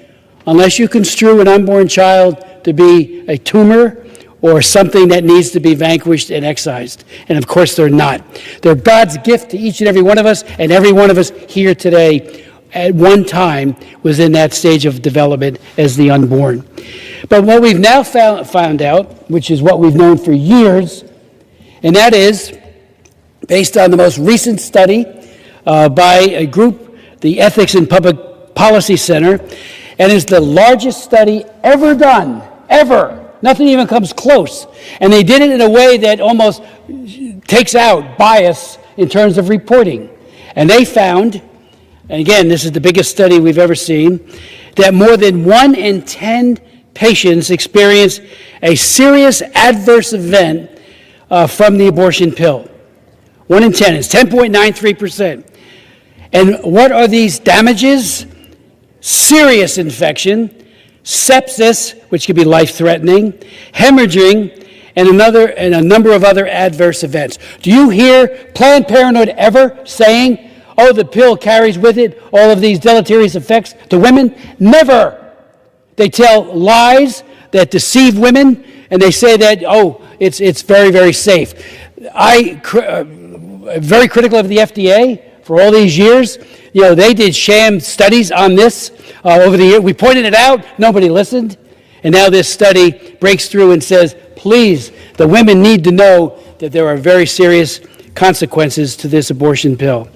Speaker 23: unless you construe an unborn child to be a tumor or something that needs to be vanquished and excised. And of course they're not. They're God's gift to each and every one of us, and every one of us here today at one time was in that stage of development as the unborn. But what we've now found out, which is what we've known for years, and that is, based on the most recent study by a group, the Ethics and Public Policy Center, and is the largest study ever done, ever. Nothing even comes close. And they did it in a way that almost takes out bias in terms of reporting. And they found, and again, this is the biggest study we've ever seen, that more than 1 in 10 patients experience a serious adverse event from the abortion pill. 1 in 10, it's 10.93%. And what are these damages? Serious infection, sepsis, which can be life-threatening, hemorrhaging, and a number of other adverse events. Do you hear Planned Parenthood ever saying, oh, the pill carries with it all of these deleterious effects to women? Never. They tell lies that deceive women, and they say that, oh, it's very, very safe. I'm very critical of the FDA for all these years. You know, they did sham studies on this over the years. We pointed it out, nobody listened. And now this study breaks through and says, please, the women need to know that there are very serious consequences to this abortion pill.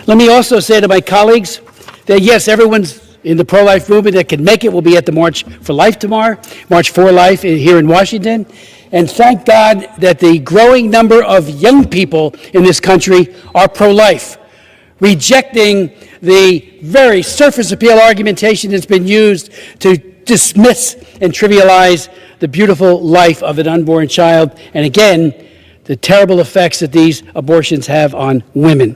Speaker 23: Let me also say to my colleagues that yes, everyone's in the pro-life movement that can make it will be at the March for Life tomorrow, March for Life here in Washington. And thank God that the growing number of young people in this country are pro-life, rejecting the very surface appeal argumentation that's been used to dismiss and trivialize the beautiful life of an unborn child, and again, the terrible effects that these abortions have on women.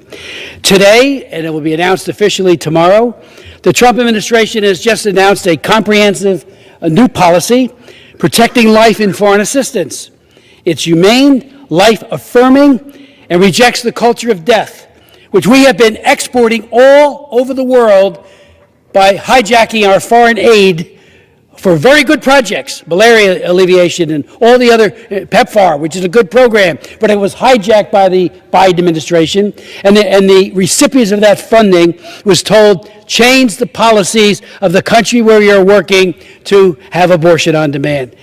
Speaker 23: Today, and it will be announced officially tomorrow, the Trump administration has just announced a comprehensive new policy protecting life in foreign assistance. It's humane, life-affirming, and rejects the culture of death, which we have been exporting all over the world by hijacking our foreign aid for very good projects, malaria alleviation and all the other, PEPFAR, which is a good program, but it was hijacked by the Biden administration, and the recipients of that funding was told, change the policies of the country where you're working to have abortion on demand.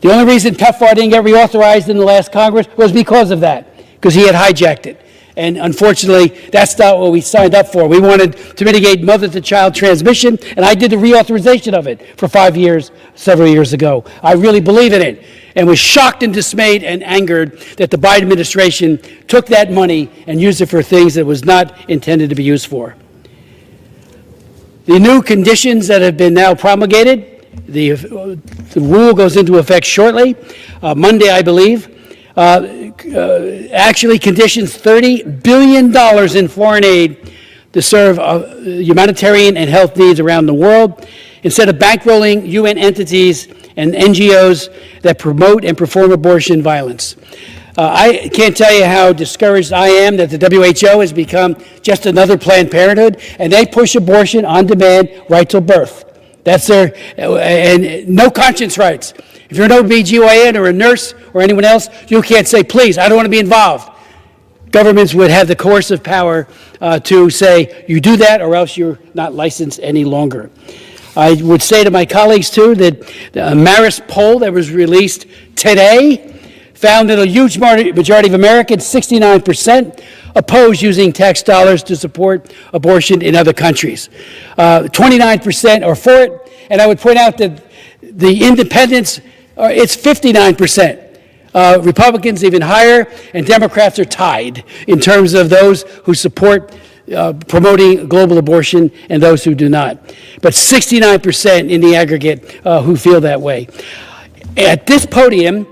Speaker 23: The only reason PEPFAR didn't get reauthorized in the last Congress was because of that, because he had hijacked it. And unfortunately, that's not what we signed up for. We wanted to mitigate mother-to-child transmission, and I did the reauthorization of it for 5 years, several years ago. I really believe in it, and was shocked and dismayed and angered that the Biden administration took that money and used it for things that it was not intended to be used for. The new conditions that have been now promulgated, the rule goes into effect shortly, Monday, I believe. Actually conditions $30 billion in foreign aid to serve humanitarian and health needs around the world, instead of bankrolling UN entities and NGOs that promote and perform abortion violence. I can't tell you how discouraged I am that the WHO has become just another Planned Parenthood, and they push abortion on demand right till birth. That's their, and no conscience rights. If you're an OB/GYN or a nurse or anyone else, you can't say, please, I don't want to be involved. Governments would have the coercive power to say, you do that or else you're not licensed any longer. I would say to my colleagues, too, that the Marist poll that was released today found that a huge majority of Americans, 69%, oppose using tax dollars to support abortion in other countries. 29% are for it, and I would point out that the independents, it's 59%. Republicans even higher, and Democrats are tied in terms of those who support promoting global abortion and those who do not. But 69% in the aggregate who feel that way. At this podium,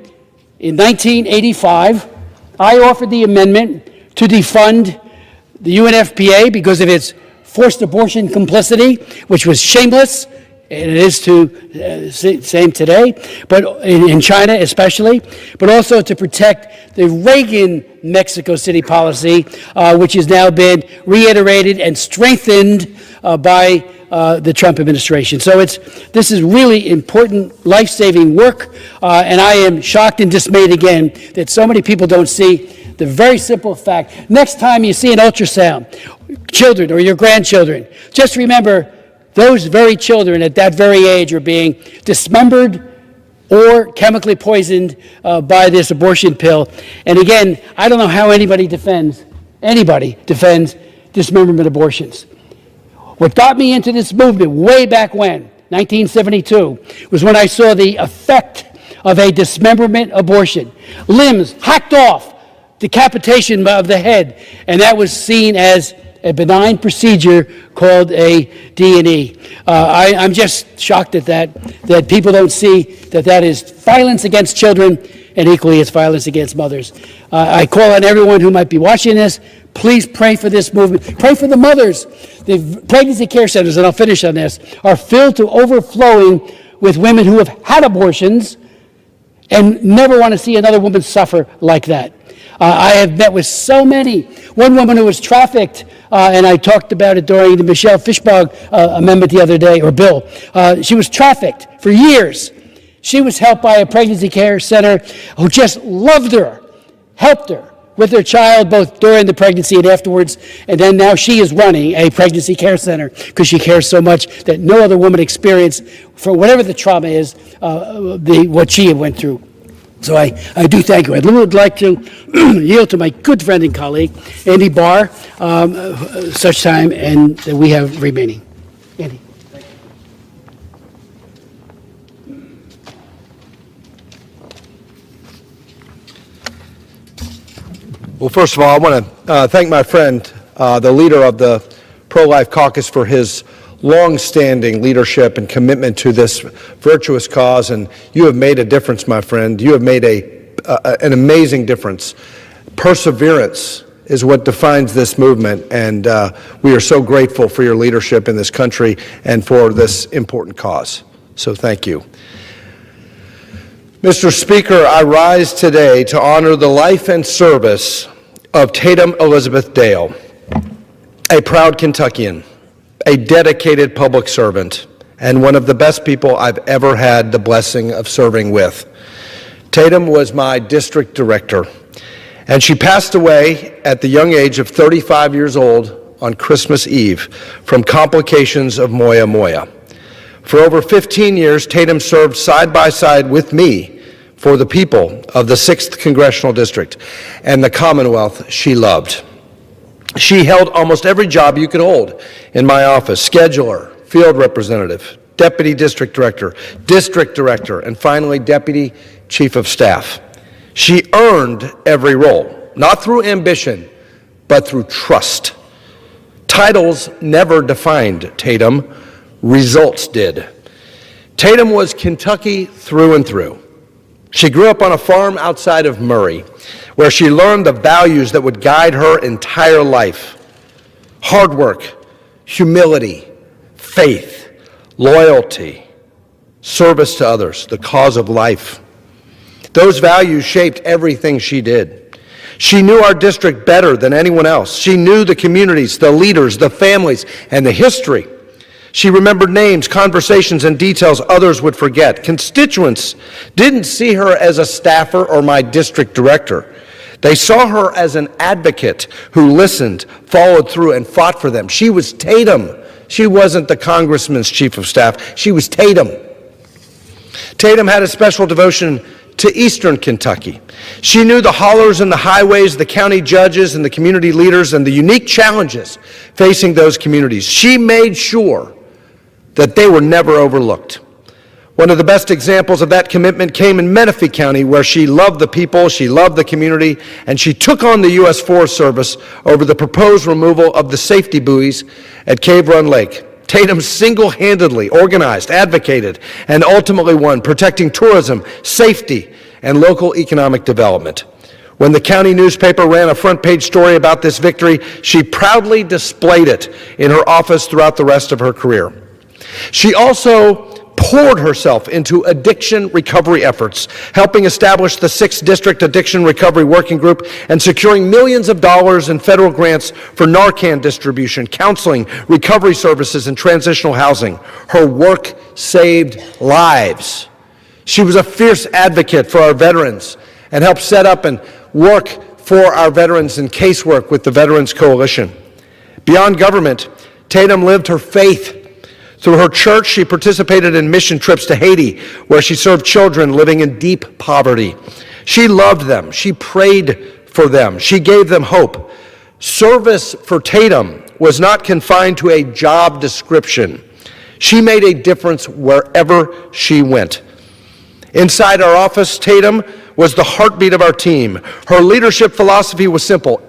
Speaker 23: In 1985, I offered the amendment to defund the UNFPA because of its forced abortion complicity, which was shameless, and it is same today, but in China especially, but also to protect the Reagan Mexico City policy, which has now been reiterated and strengthened by the Trump administration. So this is really important, life-saving work, and I am shocked and dismayed again that so many people don't see the very simple fact. Next time you see an ultrasound, children or your grandchildren, just remember those very children at that very age are being dismembered or chemically poisoned by this abortion pill. And again, I don't know how anybody defends dismemberment abortions. What got me into this movement way back when, 1972, was when I saw the effect of a dismemberment abortion. Limbs hacked off, decapitation of the head, and that was seen as a benign procedure called a D&E. I'm just shocked at that people don't see that is violence against children, and equally it's violence against mothers. I call on everyone who might be watching this, please pray for this movement. Pray for the mothers. The pregnancy care centers, and I'll finish on this, are filled to overflowing with women who have had abortions and never want to see another woman suffer like that. I have met with so many. One woman who was trafficked, and I talked about it during the Michelle Fishbach amendment the other day, or bill. She was trafficked for years. She was helped by a pregnancy care center who just loved her, helped her with their child both during the pregnancy and afterwards, and then now she is running a pregnancy care center because she cares so much that no other woman experienced, for whatever the trauma is, what she went through. So I do thank you. I would like to yield to my good friend and colleague, Andy Barr, such time and that we have remaining. Andy.
Speaker 6: Well, first of all, I want to thank my friend, the leader of the Pro-Life Caucus, for his long-standing leadership and commitment to this virtuous cause, and you have made a difference, my friend. You have made an amazing difference. Perseverance is what defines this movement, and we are so grateful for your leadership in this country and for this important cause. So thank you. Mr. Speaker, I rise today to honor the life and service of Tatum Elizabeth Dale, a proud Kentuckian, a dedicated public servant, and one of the best people I've ever had the blessing of serving with. Tatum was my district director, and she passed away at the young age of 35 years old on Christmas Eve from complications of moya moya. For over 15 years, Tatum served side by side with me for the people of the 6th Congressional District and the Commonwealth she loved. She held almost every job you could hold in my office: scheduler, field representative, deputy district director, and finally deputy chief of staff. She earned every role, not through ambition, but through trust. Titles never defined Tatum, results did. Tatum was Kentucky through and through. She grew up on a farm outside of Murray, where she learned the values that would guide her entire life: hard work, humility, faith, loyalty, service to others, the cause of life. Those values shaped everything she did. She knew our district better than anyone else. She knew the communities, the leaders, the families, and the history. She remembered names, conversations, and details others would forget. Constituents didn't see her as a staffer or my district director. They saw her as an advocate who listened, followed through, and fought for them. She was Tatum. She wasn't the congressman's chief of staff. She was Tatum. Tatum had a special devotion to Eastern Kentucky. She knew the hollers and the highways, the county judges and the community leaders, and the unique challenges facing those communities. She made sure that they were never overlooked. One of the best examples of that commitment came in Menifee County, where she loved the people, she loved the community, and she took on the U.S. Forest Service over the proposed removal of the safety buoys at Cave Run Lake. Tatum single-handedly organized, advocated, and ultimately won, protecting tourism, safety, and local economic development. When the county newspaper ran a front-page story about this victory, she proudly displayed it in her office throughout the rest of her career. She also poured herself into addiction recovery efforts, helping establish the 6th District Addiction Recovery Working Group and securing millions of dollars in federal grants for Narcan distribution, counseling, recovery services, and transitional housing. Her work saved lives. She was a fierce advocate for our veterans and helped set up and work for our veterans in casework with the Veterans Coalition. Beyond government, Tatum lived her faith. Through her church, she participated in mission trips to Haiti, where she served children living in deep poverty. She loved them. She prayed for them. She gave them hope. Service for Tatum was not confined to a job description. She made a difference wherever she went. Inside our office, Tatum was the heartbeat of our team. Her leadership philosophy was simple: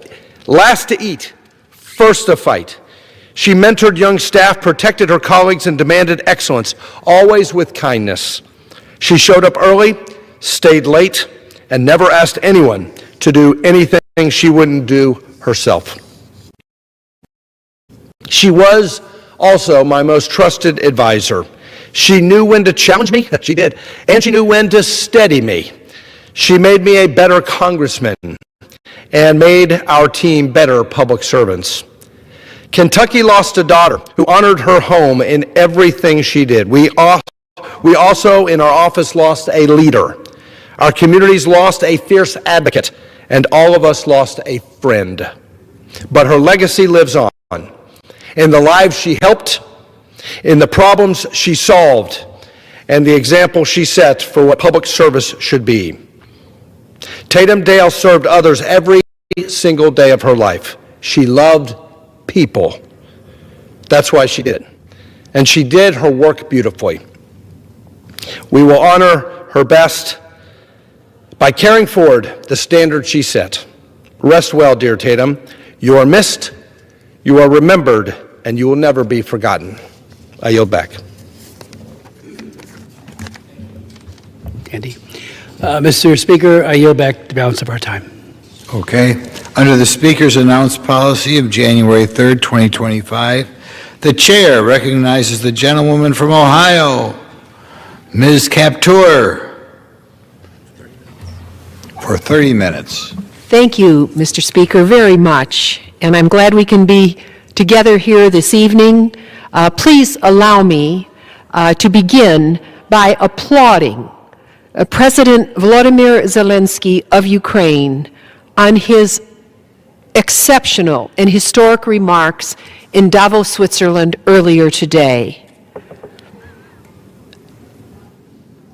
Speaker 6: last to eat, first to fight. She mentored young staff, protected her colleagues, and demanded excellence, always with kindness. She showed up early, stayed late, and never asked anyone to do anything she wouldn't do herself. She was also my most trusted advisor. She knew when to challenge me, she did, and she knew when to steady me. She made me a better congressman and made our team better public servants. Kentucky lost a daughter who honored her home in everything she did. We also, in our office, lost a leader. Our communities lost a fierce advocate, and all of us lost a friend. But her legacy lives on, in the lives she helped, in the problems she solved, and the example she set for what public service should be. Tatum Dale served others every single day of her life. She loved people. That's why she did it. And she did her work beautifully. We will honor her best by carrying forward the standard she set. Rest well, dear Tatum. You are missed, you are remembered, and you will never be forgotten. I yield back.
Speaker 23: Andy. Mr. Speaker, I yield back the balance of our time.
Speaker 9: Okay. Under the Speaker's announced policy of January 3rd, 2025, the Chair recognizes the gentlewoman from Ohio, Ms. Kaptur, for 30 minutes.
Speaker 11: Thank you, Mr. Speaker, very much, and I'm glad we can be together here this evening. Please allow me to begin by applauding President Volodymyr Zelensky of Ukraine on his exceptional and historic remarks in Davos, Switzerland earlier today.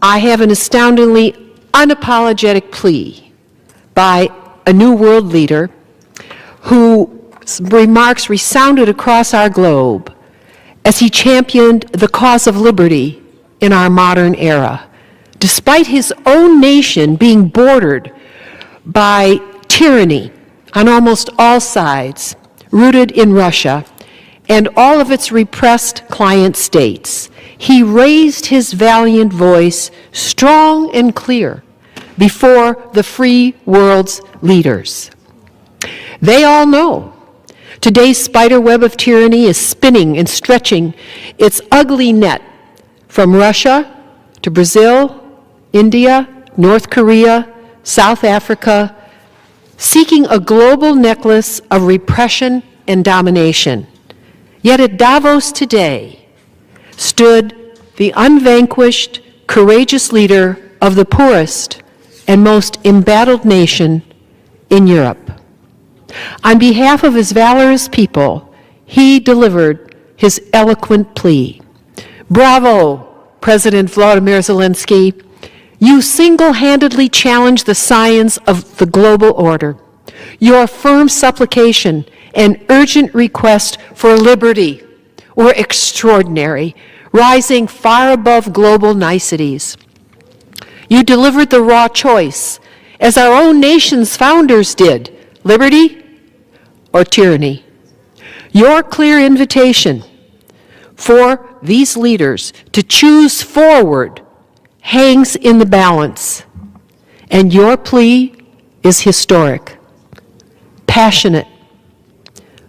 Speaker 11: I have an astoundingly unapologetic plea by a new world leader whose remarks resounded across our globe as he championed the cause of liberty in our modern era, despite his own nation being bordered by tyranny on almost all sides, rooted in Russia and all of its repressed client states. He raised his valiant voice strong and clear before the free world's leaders. They all know today's spider web of tyranny is spinning and stretching its ugly net from Russia to Brazil, India, North Korea, South Africa, seeking a global necklace of repression and domination. Yet at Davos today stood the unvanquished, courageous leader of the poorest and most embattled nation in Europe. On behalf of his valorous people, he delivered his eloquent plea. Bravo, President Volodymyr Zelensky. You single-handedly challenged the science of the global order. Your firm supplication and urgent request for liberty were extraordinary, rising far above global niceties. You delivered the raw choice, as our own nation's founders did, liberty or tyranny. Your clear invitation for these leaders to choose forward hangs in the balance. And your plea is historic, passionate,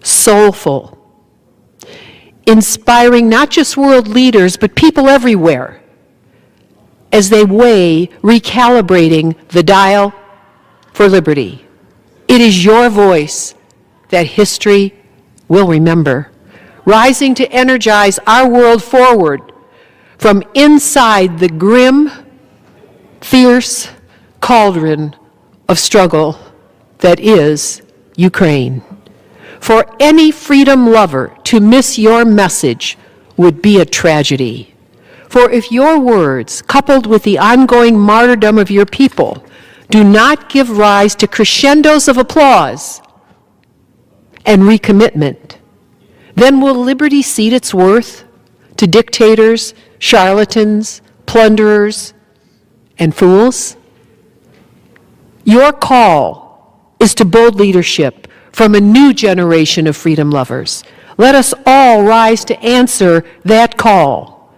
Speaker 11: soulful, inspiring not just world leaders, but people everywhere as they weigh recalibrating the dial for liberty. It is your voice that history will remember, rising to energize our world forward from inside the grim, fierce cauldron of struggle that is Ukraine. For any freedom lover to miss your message would be a tragedy. For if your words, coupled with the ongoing martyrdom of your people, do not give rise to crescendos of applause and recommitment, then will liberty cede its worth to dictators, charlatans, plunderers, and fools? Your call is to bold leadership from a new generation of freedom lovers. Let us all rise to answer that call.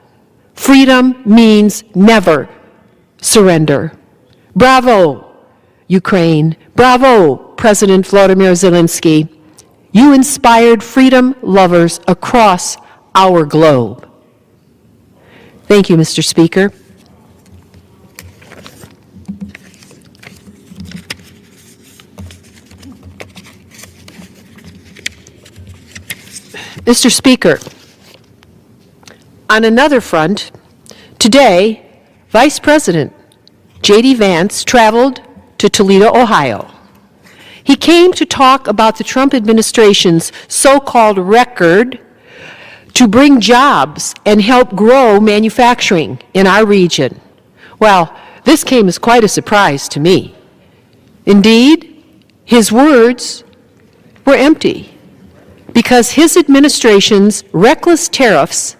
Speaker 11: Freedom means never surrender. Bravo, Ukraine. Bravo, President Volodymyr Zelensky. You inspired freedom lovers across our globe. Thank you, Mr. Speaker. Mr. Speaker, on another front, today, Vice President J.D. Vance traveled to Toledo, Ohio. He came to talk about the Trump administration's so-called record to bring jobs and help grow manufacturing in our region. Well, this came as quite a surprise to me. Indeed, his words were empty, because his administration's reckless tariffs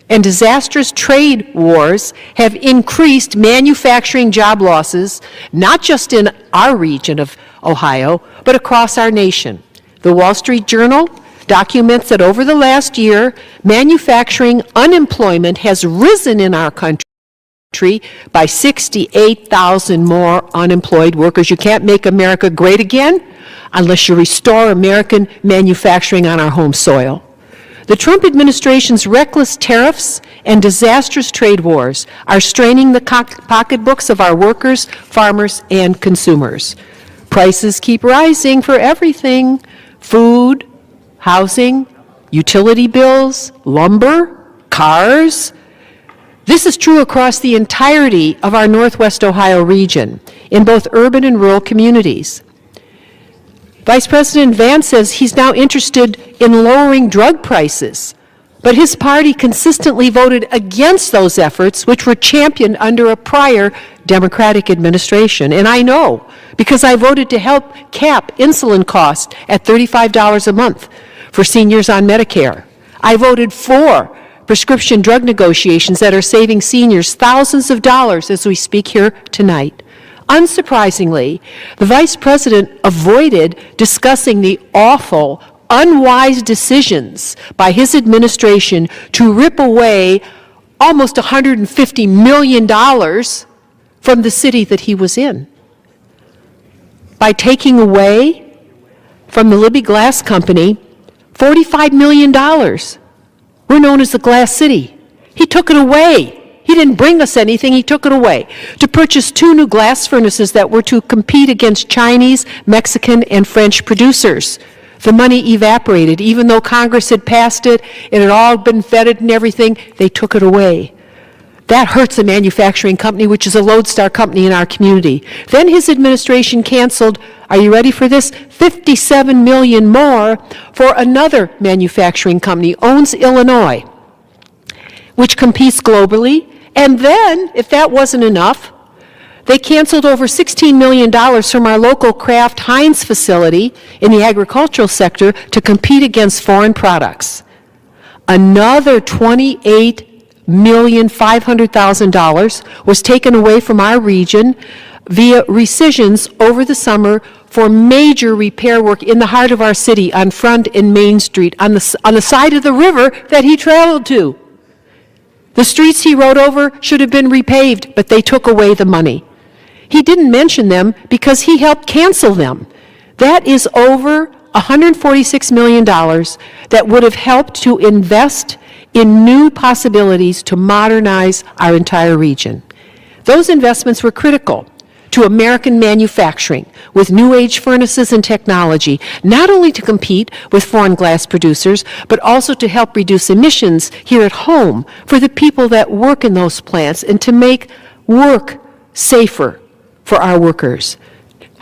Speaker 11: and disastrous trade wars have increased manufacturing job losses, not just in our region of Ohio, but across our nation. The Wall Street Journal documents that over the last year, manufacturing unemployment has risen in our country by 68,000 more unemployed workers. You can't make America great again unless you restore American manufacturing on our home soil. The Trump administration's reckless tariffs and disastrous trade wars are straining the pocketbooks of our workers, farmers, and consumers. Prices keep rising for everything: food, housing, utility bills, lumber, cars. This is true across the entirety of our Northwest Ohio region, in both urban and rural communities. Vice President Vance says he's now interested in lowering drug prices, but his party consistently voted against those efforts, which were championed under a prior Democratic administration. And I know, because I voted to help cap insulin costs at $35 a month for seniors on Medicare. I voted for prescription drug negotiations that are saving seniors thousands of dollars as we speak here tonight. Unsurprisingly, the Vice President avoided discussing the awful, unwise decisions by his administration to rip away almost $150 million from the city that he was in. By taking away from the Libby Glass Company $45 million. We're known as the Glass City. He took it away. He didn't bring us anything, he took it away to purchase 2 new glass furnaces that were to compete against Chinese, Mexican, and French producers. The money evaporated. Even though Congress had passed it, it had all been vetted and everything, they took it away. That hurts a manufacturing company, which is a lodestar company in our community. Then his administration canceled, are you ready for this? $57 million more for another manufacturing company, Owens, Illinois, which competes globally. And then, if that wasn't enough, they canceled over $16 million from our local Kraft Heinz facility in the agricultural sector to compete against foreign products. Another $28,500,000 was taken away from our region via rescissions over the summer for major repair work in the heart of our city on Front and Main Street, on the side of the river that he traveled to. The streets he rode over should have been repaved, but they took away the money. He didn't mention them because he helped cancel them. That is over $146 million that would have helped to invest in new possibilities to modernize our entire region. Those investments were critical to American manufacturing with new age furnaces and technology, not only to compete with foreign glass producers, but also to help reduce emissions here at home for the people that work in those plants and to make work safer for our workers.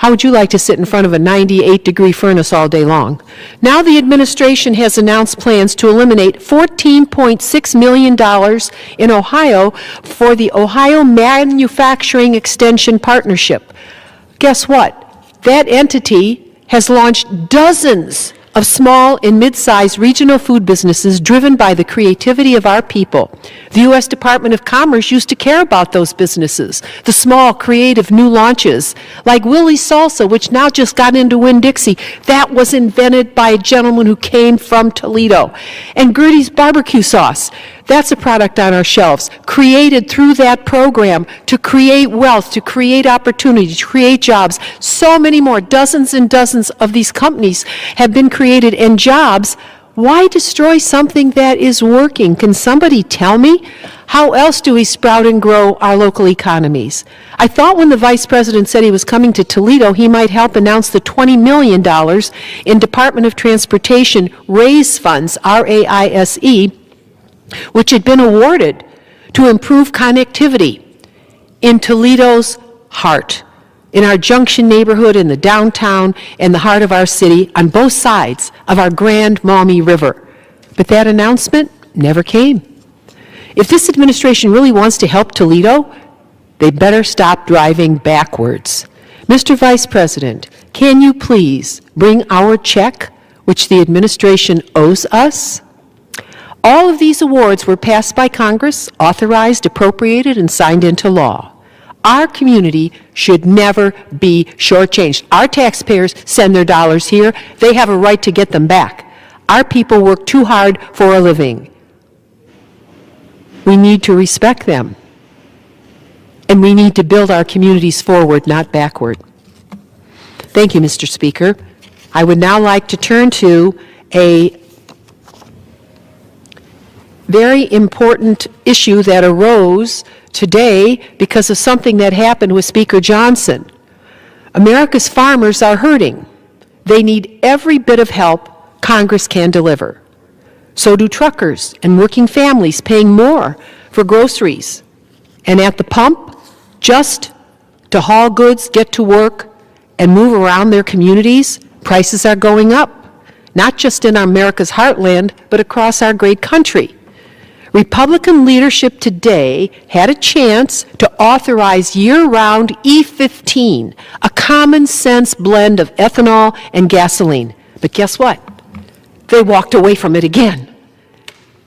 Speaker 11: How would you like to sit in front of a 98-degree furnace all day long? Now the administration has announced plans to eliminate $14.6 million in Ohio for the Ohio Manufacturing Extension Partnership. Guess what? That entity has launched dozens of small and mid-sized regional food businesses driven by the creativity of our people. The U.S. Department of Commerce used to care about those businesses, the small, creative new launches, like Willie's Salsa, which now just got into Winn-Dixie. That was invented by a gentleman who came from Toledo. And Gertie's Barbecue Sauce, that's a product on our shelves, created through that program to create wealth, to create opportunity, to create jobs. So many more, dozens and dozens of these companies have been created, and jobs. Why destroy something that is working? Can somebody tell me? How else do we sprout and grow our local economies? I thought when the Vice President said he was coming to Toledo, he might help announce the $20 million in Department of Transportation RAISE funds, R-A-I-S-E, which had been awarded to improve connectivity in Toledo's heart, in our Junction neighborhood, in the downtown, and the heart of our city, on both sides of our Grand Maumee River. But that announcement never came. If this administration really wants to help Toledo, they better stop driving backwards. Mr. Vice President, can you please bring our check, which the administration owes us? All of these awards were passed by Congress, authorized, appropriated, and signed into law. Our community should never be shortchanged. Our taxpayers send their dollars here. They have a right to get them back. Our people work too hard for a living. We need to respect them. And we need to build our communities forward, not backward. Thank you, Mr. Speaker. I would now like to turn to a very important issue that arose today because of something that happened with Speaker Johnson. America's farmers are hurting. They need every bit of help Congress can deliver. So do truckers and working families paying more for groceries. And at the pump, just to haul goods, get to work, and move around their communities, prices are going up, not just in America's heartland, but across our great country. Republican leadership today had a chance to authorize year-round E15, a common-sense blend of ethanol and gasoline. But guess what? They walked away from it again.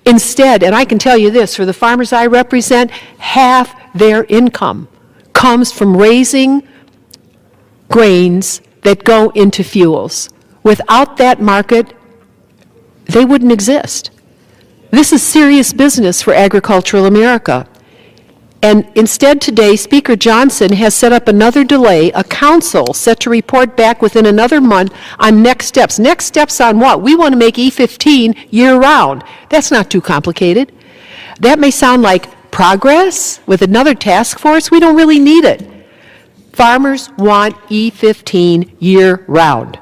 Speaker 11: Instead, and I can tell you this, for the farmers I represent, half their income comes from raising grains that go into fuels. Without that market, they wouldn't exist. This is serious business for agricultural America. And instead today, Speaker Johnson has set up another delay, a council set to report back within another month on next steps. Next steps on what? We want to make E15 year-round. That's not too complicated. That may sound like progress with another task force. We don't really need it. Farmers want E15 year-round.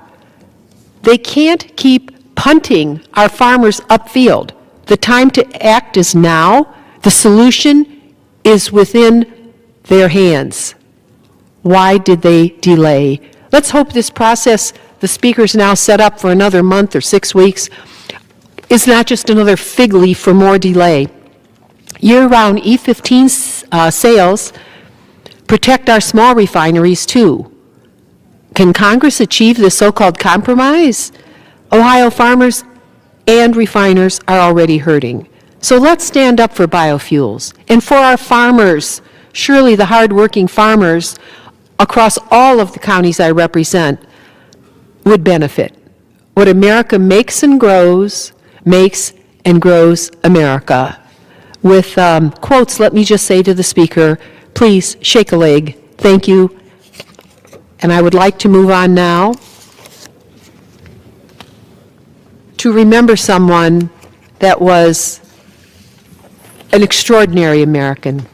Speaker 11: They can't keep punting our farmers upfield. The time to act is now. The solution is within their hands. Why did they delay? Let's hope this process the Speaker's now set up for another month or 6 weeks is not just another fig leaf for more delay. Year-round E15 sales protect our small refineries too. Can Congress achieve this so-called compromise? Ohio farmers and refiners are already hurting. So let's stand up for biofuels and for our farmers. Surely the hardworking farmers across all of the counties I represent would benefit. What America makes and grows America. With quotes, let me just say to the Speaker, please shake a leg. Thank you. And I would like to move on now to remember someone that was an extraordinary American.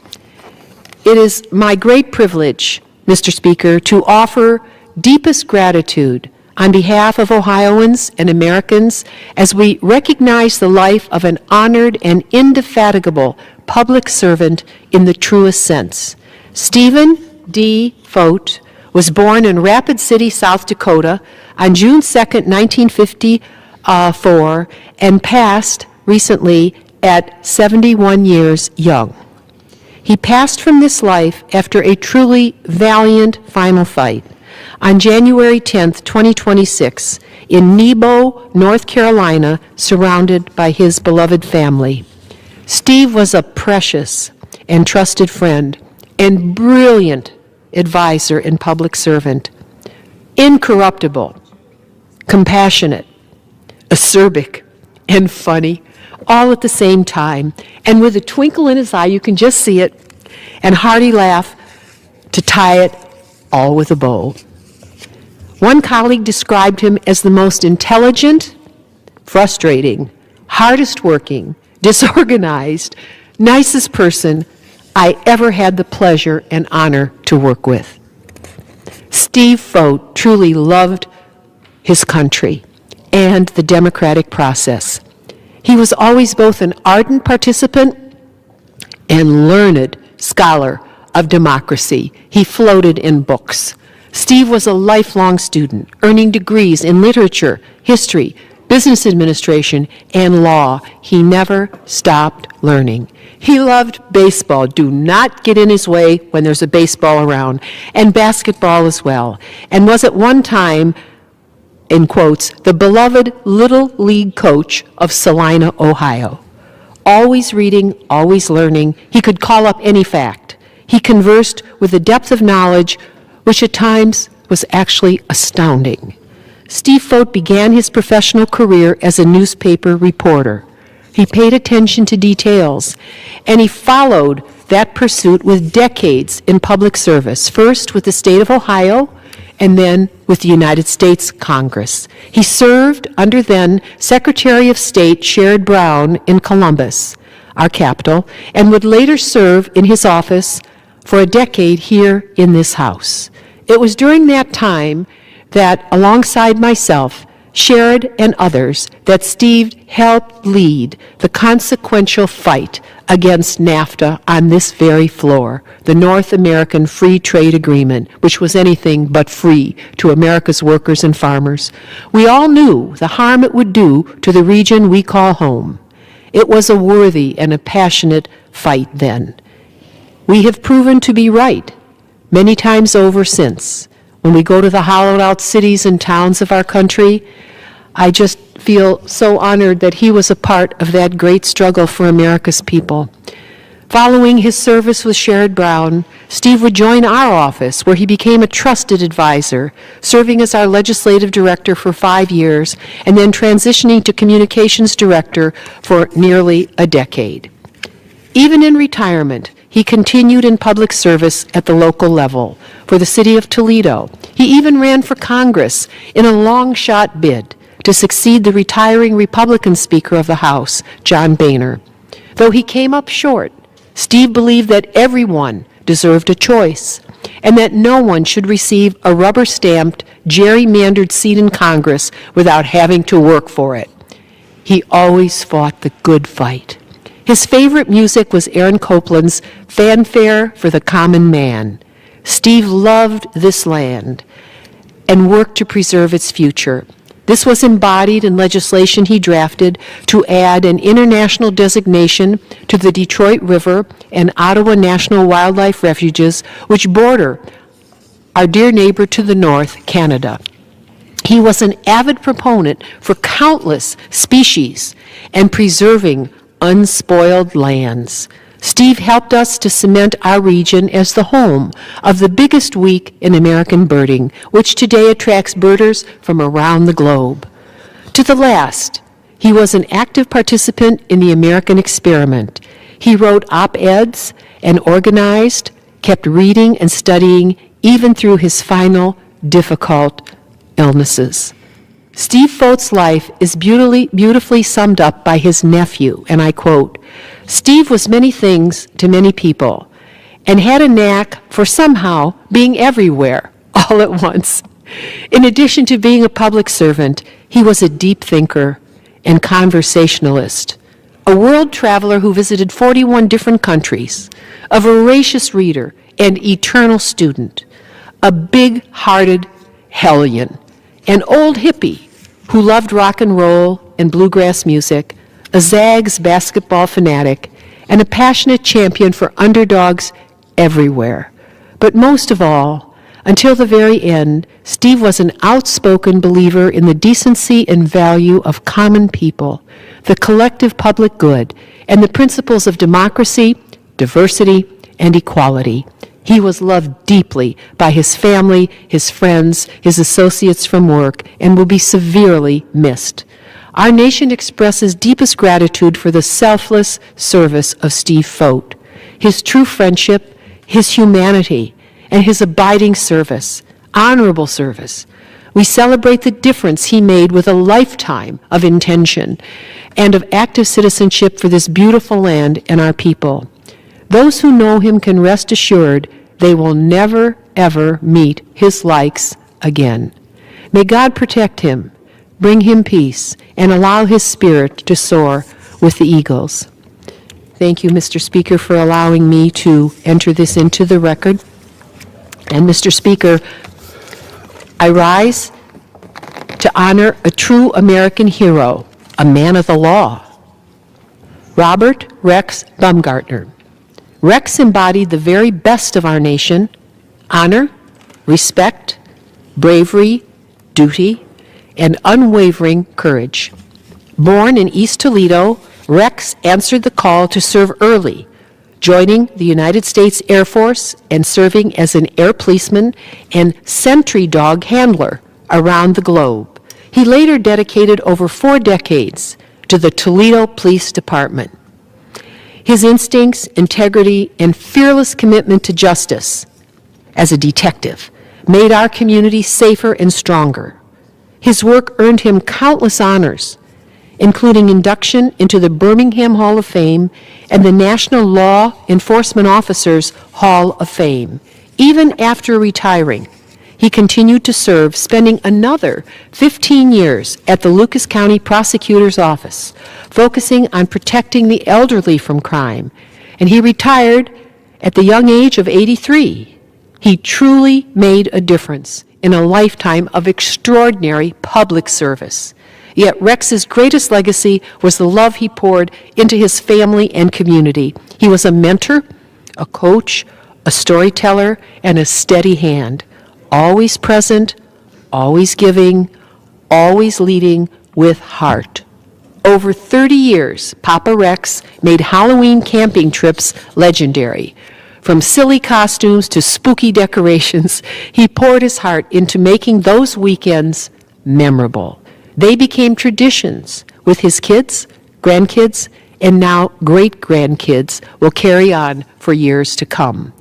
Speaker 11: It is my great privilege, Mr. Speaker, to offer deepest gratitude on behalf of Ohioans and Americans as we recognize the life of an honored and indefatigable public servant in the truest sense. Stephen D. Fote was born in Rapid City, South Dakota on June 2nd, 1954, and passed recently at 71 years young. He passed from this life after a truly valiant final fight on January 10th, 2026, in Nebo, North Carolina, surrounded by his beloved family. Steve was a precious and trusted friend and brilliant advisor and public servant, incorruptible, compassionate, acerbic, and funny, all at the same time, and with a twinkle in his eye, you can just see it, and hearty laugh to tie it all with a bow. One colleague described him as the most intelligent, frustrating, hardest working, disorganized, nicest person I ever had the pleasure and honor to work with. Steve Fote truly loved his country and the democratic process. He was always both an ardent participant and learned scholar of democracy. He floated in books. Steve was a lifelong student, earning degrees in literature, history, business administration, and law. He never stopped learning. He loved baseball. Do not get in his way when there's a baseball around, and basketball as well, and was at one time, in quotes, the beloved Little League coach of Salina, Ohio. Always reading, always learning. He could call up any fact. He conversed with a depth of knowledge which at times was actually astounding. Steve Fote began his professional career as a newspaper reporter. He paid attention to details, and he followed that pursuit with decades in public service, first with the state of Ohio, and then with the United States Congress. He served under then Secretary of State Sherrod Brown in Columbus, our capital, and would later serve in his office for a decade here in this House. It was during that time that, alongside myself, Sherrod and others, that Steve helped lead the consequential fight against NAFTA on this very floor, the North American Free Trade Agreement, which was anything but free to America's workers and farmers. We all knew the harm it would do to the region we call home. It was a worthy and a passionate fight then. We have proven to be right many times over since. When we go to the hollowed-out cities and towns of our country, I just feel so honored that he was a part of that great struggle for America's people. Following his service with Sherrod Brown, Steve would join our office, where he became a trusted advisor, serving as our legislative director for 5 years, and then transitioning to communications director for nearly a decade. Even in retirement, he continued in public service at the local level for the city of Toledo. He even ran for Congress in a long-shot bid to succeed the retiring Republican Speaker of the House, John Boehner. Though he came up short, Steve believed that everyone deserved a choice and that no one should receive a rubber-stamped, gerrymandered seat in Congress without having to work for it. He always fought the good fight. His favorite music was Aaron Copland's Fanfare for the Common Man. Steve loved this land and worked to preserve its future. This was embodied in legislation he drafted to add an international designation to the Detroit River and Ottawa National Wildlife Refuges, which border our dear neighbor to the north, Canada. He was an avid proponent for countless species and preserving unspoiled lands. Steve helped us to cement our region as the home of the biggest week in American birding, which today attracts birders from around the globe. To the last, he was an active participant in the American experiment. He wrote op-eds and organized, kept reading and studying even through his final difficult illnesses. Steve Fote's life is beautifully summed up by his nephew, and I quote, "Steve was many things to many people and had a knack for somehow being everywhere all at once. In addition to being a public servant, he was a deep thinker and conversationalist, a world traveler who visited 41 different countries, a voracious reader and eternal student, a big-hearted hellion, an old hippie who loved rock and roll and bluegrass music, a Zags basketball fanatic, and a passionate champion for underdogs everywhere. But most of all, until the very end, Steve was an outspoken believer in the decency and value of common people, the collective public good, and the principles of democracy, diversity, and equality. He was loved deeply by his family, his friends, his associates from work, and will be severely missed. Our nation expresses deepest gratitude for the selfless service of Steve Fote, his true friendship, his humanity, and his abiding service, honorable service. We celebrate the difference he made with a lifetime of intention and of active citizenship for this beautiful land and our people. Those who know him can rest assured they will never, ever meet his likes again. May God protect him, bring him peace, and allow his spirit to soar with the eagles. Thank you, Mr. Speaker, for allowing me to enter this into the record. And Mr. Speaker, I rise to honor a true American hero, a man of the law, Robert Rex Baumgartner. Rex embodied the very best of our nation: honor, respect, bravery, duty, and unwavering courage. Born in East Toledo, Rex answered the call to serve early, joining the United States Air Force and serving as an air policeman and sentry dog handler around the globe. He later dedicated over 4 decades to the Toledo Police Department. His instincts, integrity, and fearless commitment to justice as a detective made our community safer and stronger. His work earned him countless honors, including induction into the Birmingham Hall of Fame and the National Law Enforcement Officers Hall of Fame. Even after retiring, he continued to serve, spending another 15 years at the Lucas County Prosecutor's Office, focusing on protecting the elderly from crime. And he retired at the young age of 83. He truly made a difference in a lifetime of extraordinary public service. Yet Rex's greatest legacy was the love he poured into his family and community. He was a mentor, a coach, a storyteller, and a steady hand. Always present, always giving, always leading with heart. Over 30 years, Papa Rex made Halloween camping trips legendary. From silly costumes to spooky decorations, he poured his heart into making those weekends memorable. They became traditions with his kids, grandkids, and now great-grandkids will carry on for years to come.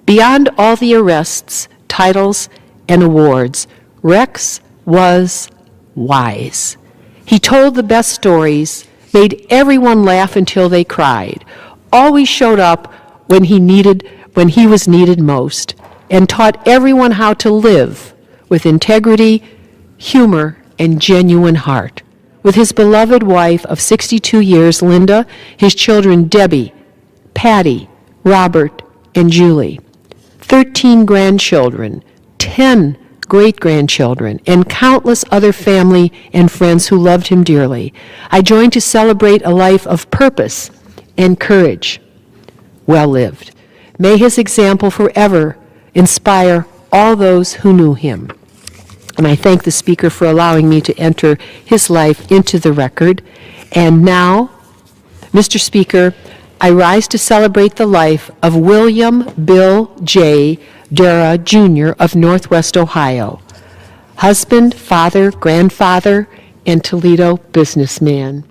Speaker 11: Beyond all the arrests, titles, and awards, Rex was wise. He told the best stories, made everyone laugh until they cried, always showed up when he was needed most, and taught everyone how to live with integrity, humor, and genuine heart. With his beloved wife of 62 years, Linda, his children Debbie, Patty, Robert, and Julie, 13 grandchildren, 10 great-grandchildren, and countless other family and friends who loved him dearly, I joined to celebrate a life of purpose and courage. Well lived. May his example forever inspire all those who knew him. And I thank the Speaker for allowing me to enter his life into the record. And now, Mr. Speaker, I rise to celebrate the life of William Bill J. Dura, Jr. of Northwest Ohio, husband, father, grandfather, and Toledo businessman.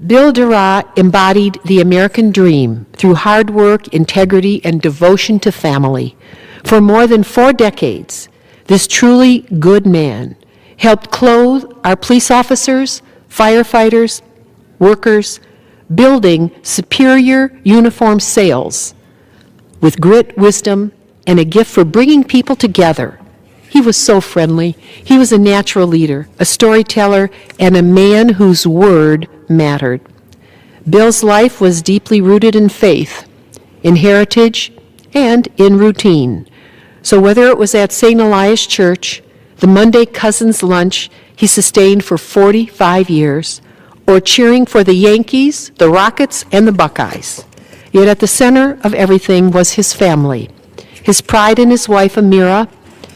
Speaker 11: Bill Dura embodied the American dream through hard work, integrity, and devotion to family. For more than 4 decades, This truly good man helped clothe our police officers, firefighters, workers, building superior uniform sales with grit, wisdom, and a gift for bringing people together. He was so friendly. He was a natural leader, a storyteller, and a man whose word mattered. Bill's life was deeply rooted in faith, in heritage, and in routine. So whether it was at St. Elias Church, the Monday Cousins Lunch he sustained for 45 years, or cheering for the Yankees, the Rockets, and the Buckeyes, yet at the center of everything was his family, his pride in his wife Amira,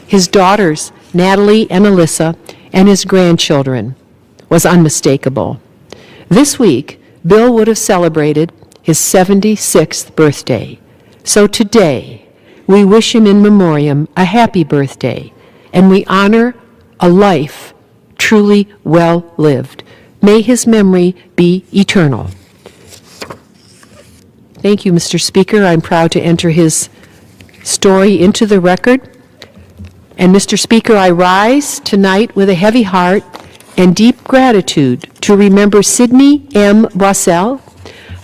Speaker 11: his daughters Natalie and Alyssa, and his grandchildren was unmistakable. This week, Bill would have celebrated his 76th birthday. So today, we wish him in memoriam a happy birthday, and we honor a life truly well lived. May his memory be eternal. Thank you, Mr. Speaker. I'm proud to enter his story into the record. And Mr. Speaker, I rise tonight with a heavy heart and deep gratitude to remember Sydney M. Boissel,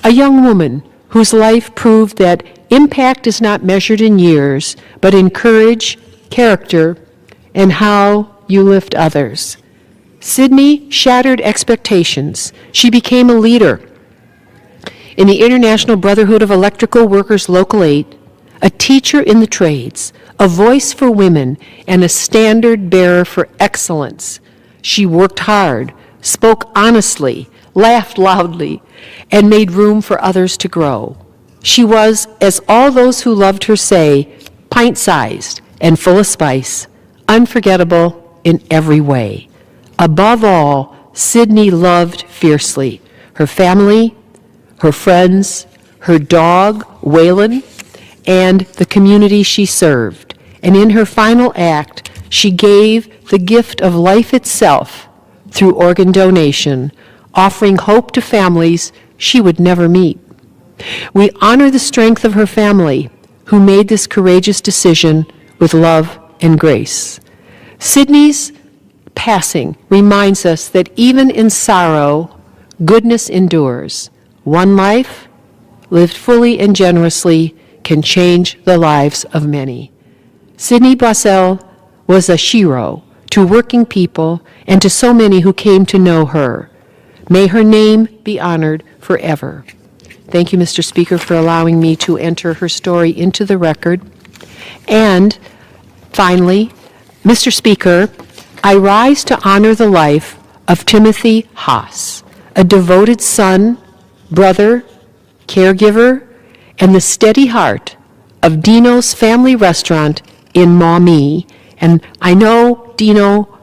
Speaker 11: a young woman whose life proved that impact is not measured in years, but in courage, character, and how you lift others. Sydney shattered expectations. She became a leader in the International Brotherhood of Electrical Workers Local 8, a teacher in the trades, a voice for women, and a standard bearer for excellence. She worked hard, spoke honestly, laughed loudly, and made room for others to grow. She was, as all those who loved her say, pint-sized and full of spice, unforgettable in every way. Above all, Sydney loved fiercely her family, her friends, her dog, Waylon, and the community she served. And in her final act, she gave the gift of life itself through organ donation, offering hope to families she would never meet. We honor the strength of her family, who made this courageous decision with love and grace. Sydney's passing reminds us that even in sorrow, goodness endures. One life, lived fully and generously, can change the lives of many. Sydney Boissel was a hero to working people and to so many who came to know her. May her name be honored forever. Thank you, Mr. Speaker, for allowing me to enter her story into the record. And finally, Mr. Speaker, I rise to honor the life of Timothy Haas, a devoted son, brother, caregiver, and the steady heart of Dino's Family Restaurant in Maumee. And I know Dino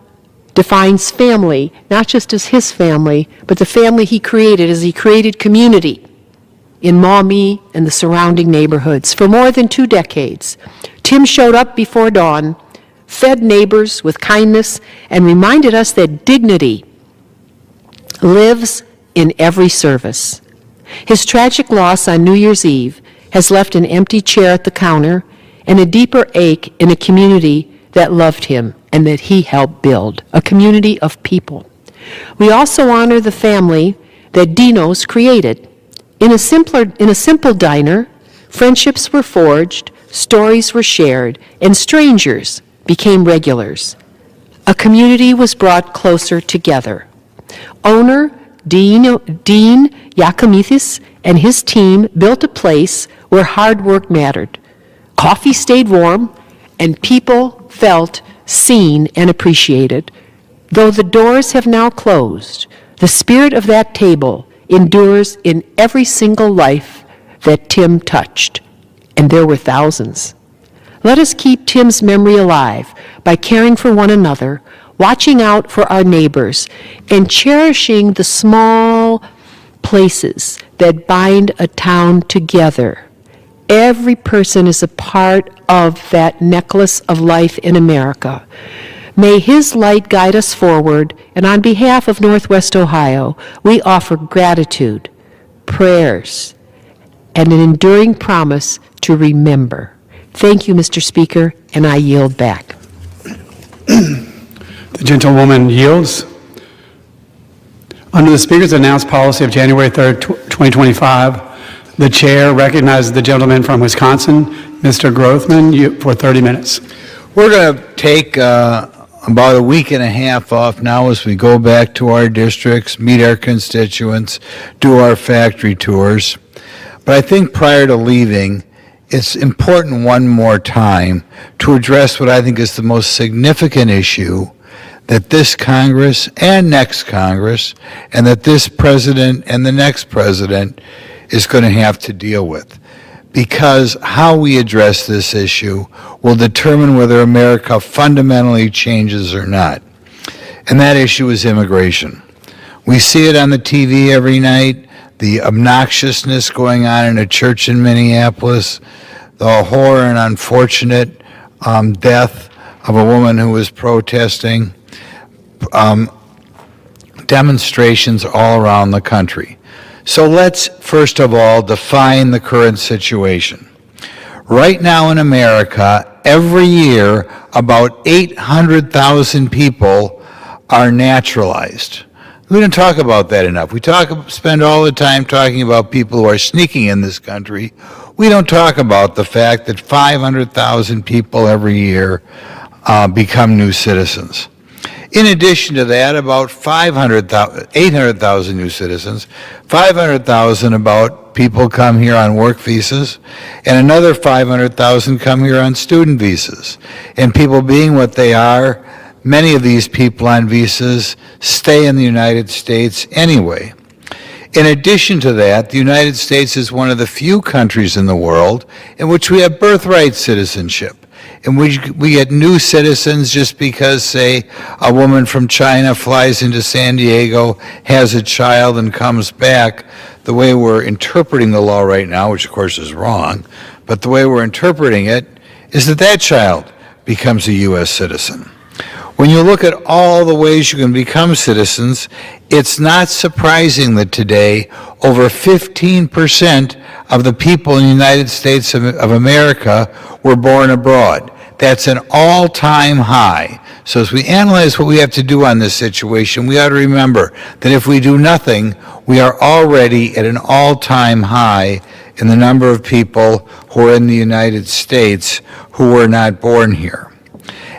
Speaker 11: defines family, not just as his family, but the family he created as he created community in Maumee and the surrounding neighborhoods. For more than 2 decades, Tim showed up before dawn, fed neighbors with kindness, and reminded us that dignity lives in every service. His tragic loss on New Year's Eve has left an empty chair at the counter and a deeper ache in a community that loved him and that he helped build, a community of people. We also honor the family that Dino's created. In a simple diner, friendships were forged, stories were shared, and strangers became regulars. A community was brought closer together. Owner Dean Yakomithis and his team built a place where hard work mattered. Coffee stayed warm, and people felt seen and appreciated. Though the doors have now closed, the spirit of that table endures in every single life that Tim touched, and there were thousands. Let us keep Tim's memory alive by caring for one another, watching out for our neighbors, and cherishing the small places that bind a town together. Every person is a part of that necklace of life in America. May his light guide us forward, and on behalf of Northwest Ohio, we offer gratitude, prayers, and an enduring promise to remember. Thank you, Mr. Speaker, and I yield back.
Speaker 3: The gentlewoman yields. Under the Speaker's announced policy of January 3rd, 2025, the chair recognizes the gentleman from Wisconsin, Mr. Grothman, for 30 minutes.
Speaker 9: We're going to take about a week and a half off now as we go back to our districts, meet our constituents, do our factory tours. But I think prior to leaving, it's important one more time to address what I think is the most significant issue that this Congress and next Congress, and that this president and the next president is going to have to deal with. Because how we address this issue will determine whether America fundamentally changes or not. And that issue is immigration. We see it on the TV every night, the obnoxiousness going on in a church in Minneapolis, the horror and unfortunate death of a woman who was protesting, demonstrations all around the country. So let's first of all define the current situation. Right now in America, every year about 800,000 people are naturalized. We don't talk about that enough. We spend all the time talking about people who are sneaking in this country. We don't talk about the fact that 500,000 people every year become new citizens. In addition to that, about 800,000 new citizens, 500,000 about people come here on work visas, and another 500,000 come here on student visas. And people being what they are, many of these people on visas stay in the United States anyway. In addition to that, the United States is one of the few countries in the world in which we have birthright citizenship. In which we get new citizens just because, say, a woman from China flies into San Diego, has a child, and comes back. The way we're interpreting the law right now, which of course is wrong, but the way we're interpreting it is that that child becomes a U.S. citizen. When you look at all the ways you can become citizens, it's not surprising that today over 15% of the people in the United States of America were born abroad. That's an all-time high. So as we analyze what we have to do on this situation, we ought to remember that if we do nothing, we are already at an all-time high in the number of people who are in the United States who were not born here.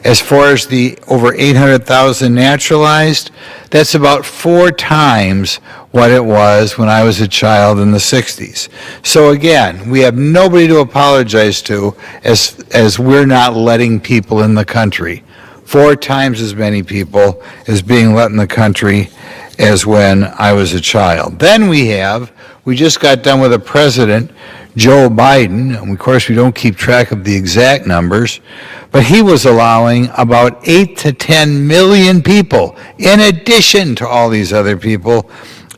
Speaker 9: As far as the over 800,000 naturalized, that's about 4 times what it was when I was a child in the 60s. So again, we have nobody to apologize to as we're not letting people in the country. 4 times as many people as being let in the country as when I was a child. Then we just got done with a president, Joe Biden, and of course we don't keep track of the exact numbers, but he was allowing about 8 to 10 million people, in addition to all these other people,